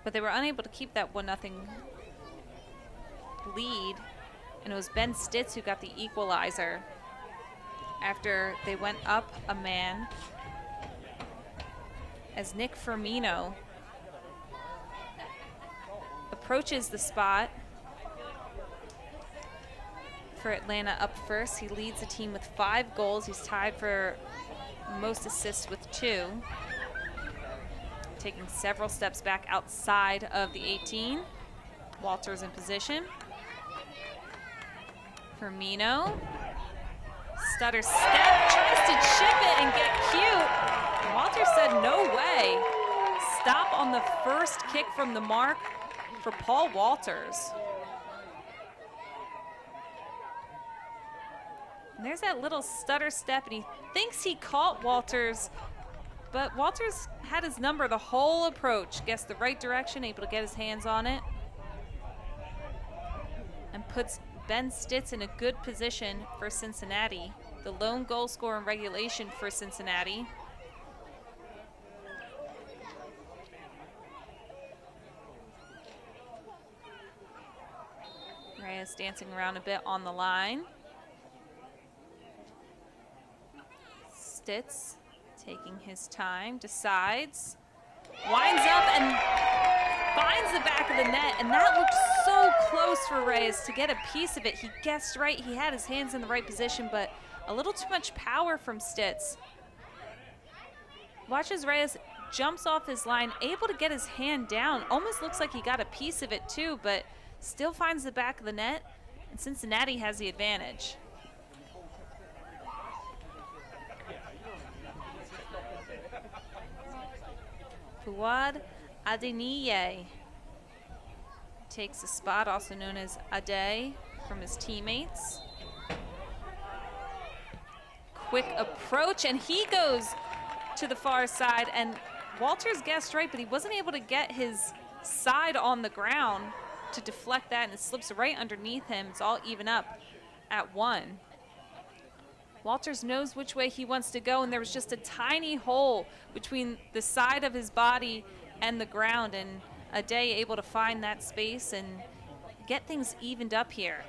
But they were unable to keep that 1-0 lead. And it was Ben Stitz who got the equalizer after they went up a man as Nick Firmino approaches the spot for Atlanta up first. He leads the team with 5 goals. He's tied for most assists with 2. Taking several steps back outside of the 18. Walters in position. Firmino. Stutter step, tries to chip it and get cute. And Walters said no way. Stop on the first kick from the mark for Paul Walters. And there's that little stutter step, and he thinks he caught Walters, but Walters had his number the whole approach. Guessed the right direction, able to get his hands on it. And puts Ben Stitz in a good position for Cincinnati. The lone goal scorer in regulation for Cincinnati. Reyes dancing around a bit on the line. Stitz taking his time, decides, winds up and finds the back of the net, and that looked so close for Reyes to get a piece of it. He guessed right, he had his hands in the right position, but a little too much power from Stitz. Watch as Reyes jumps off his line, able to get his hand down. Almost looks like he got a piece of it too, but still finds the back of the net, and Cincinnati has the advantage. Fuad Adeniye takes a spot, also known as Ade, from his teammates. Quick approach, and he goes to the far side, and Walters guessed right, but he wasn't able to get his side on the ground to deflect that, and it slips right underneath him. It's all even up at 1. Walters knows which way he wants to go, and there was just a tiny hole between the side of his body and the ground, and Ade able to find that space and get things evened up here.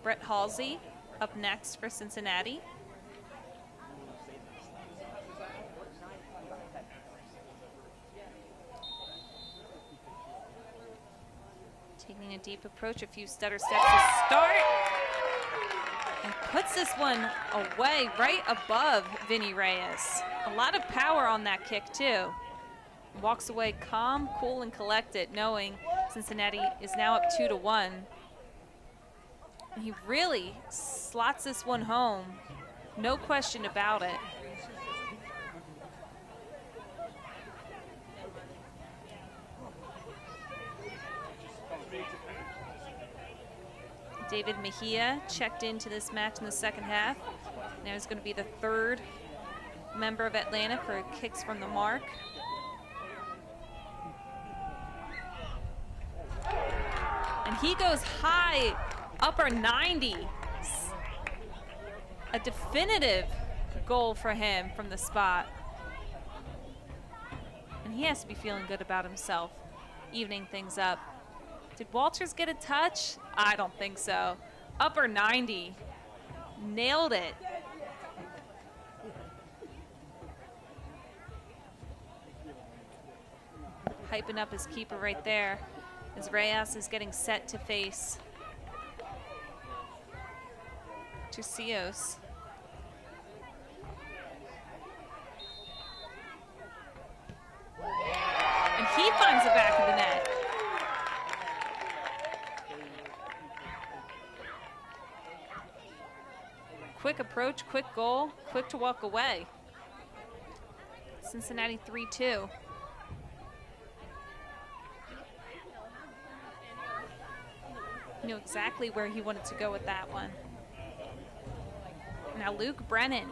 Brett Halsey up next for Cincinnati. Taking a deep approach, a few stutter steps to start. And puts this one away right above Vinny Reyes. A lot of power on that kick too. Walks away calm, cool, and collected, knowing Cincinnati is now up 2-1. And he really slots this one home. No question about it. David Mejia checked into this match in the second half. Now he's going to be the third member of Atlanta for kicks from the mark. And he goes high, upper 90. A definitive goal for him from the spot. And he has to be feeling good about himself, evening things up. Did Walters get a touch? I don't think so. Upper 90. Nailed it. Hyping up his keeper right there as Reyes is getting set to face Tucios. And he finds the back of the net. Quick approach, quick goal, quick to walk away. Cincinnati 3-2. Knew exactly where he wanted to go with that one. Now Luke Brennan.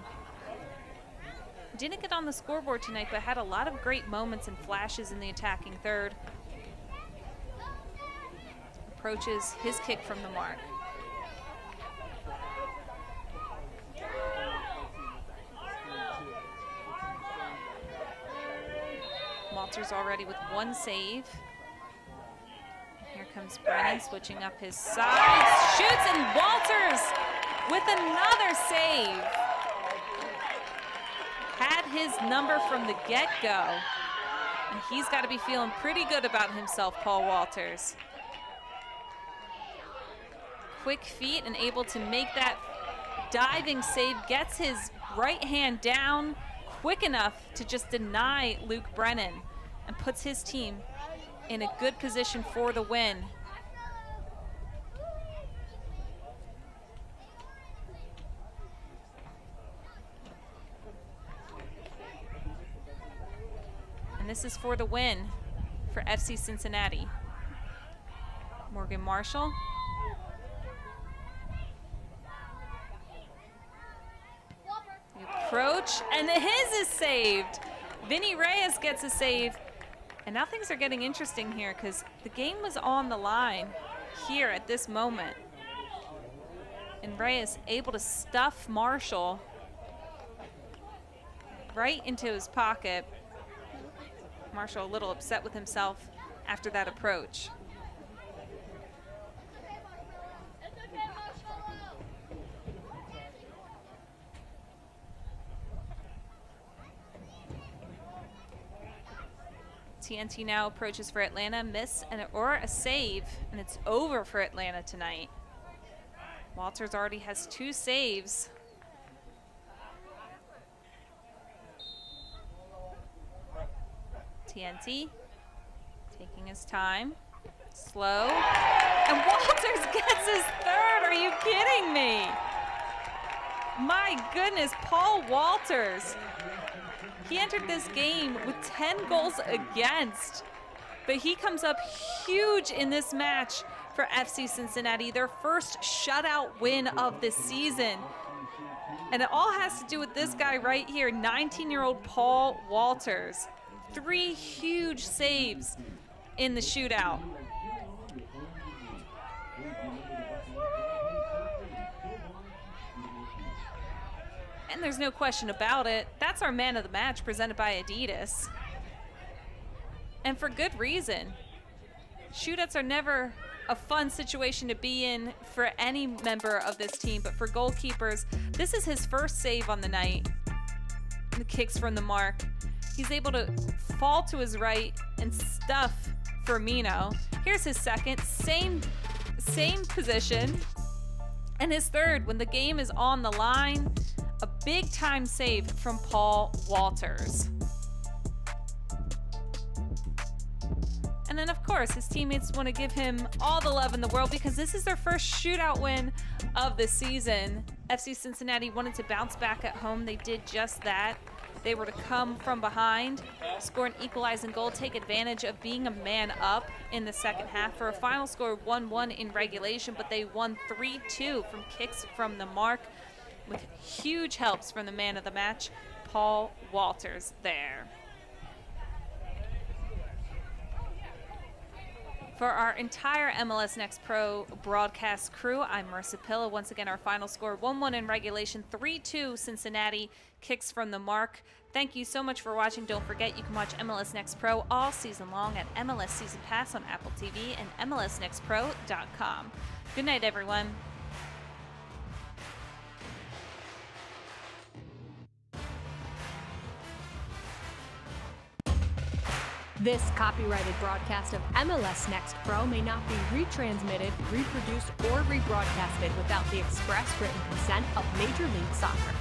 Didn't get on the scoreboard tonight, but had a lot of great moments and flashes in the attacking third. Approaches his kick from the mark. Walters already with one save. Here comes Brennan switching up his sides, shoots, and Walters with another save. Had his number from the get-go, and he's got to be feeling pretty good about himself, Paul Walters. Quick feet and able to make that diving save, gets his right hand down quick enough to just deny Luke Brennan and puts his team in a good position for the win. And this is for the win for FC Cincinnati. Morgan Marshall approach, and his is saved. Vinny Reyes gets a save. And now things are getting interesting here because the game was on the line here at this moment. And Reyes able to stuff Marshall right into his pocket. Marshall a little upset with himself after that approach. TNT now approaches for Atlanta, miss or a save, and it's over for Atlanta tonight. Walters already has 2 saves. TNT taking his time, slow, and Walters gets his 3rd. Are you kidding me? My goodness, Paul Walters. He entered this game with 10 goals against, but he comes up huge in this match for FC Cincinnati, their first shutout win of the season. And it all has to do with this guy right here, 19-year-old Paul Walters. 3 huge saves in the shootout. And there's no question about it. That's our man of the match presented by Adidas. And for good reason. Shootouts are never a fun situation to be in for any member of this team, but for goalkeepers, this is his first save on the night. The kicks from the mark. He's able to fall to his right and stuff Firmino. Here's his second, same position. And his third, when the game is on the line, a big time save from Paul Walters. And then of course his teammates want to give him all the love in the world because this is their first shootout win of the season. FC Cincinnati wanted to bounce back at home. They did just that. They were to come from behind, score an equalizing goal, take advantage of being a man up in the second half for a final score of 1-1 in regulation, but they won 3-2 from kicks from the mark with huge helps from the man of the match, Paul Walters there. For our entire MLS Next Pro broadcast crew, I'm Marissa Pilla. Once again, our final score, 1-1 in regulation, 3-2 Cincinnati, kicks from the mark. Thank you so much for watching. Don't forget, you can watch MLS Next Pro all season long at MLS Season Pass on Apple TV and MLSNextPro.com. Good night, everyone. This copyrighted broadcast of MLS Next Pro may not be retransmitted, reproduced, or rebroadcasted without the express written consent of Major League Soccer.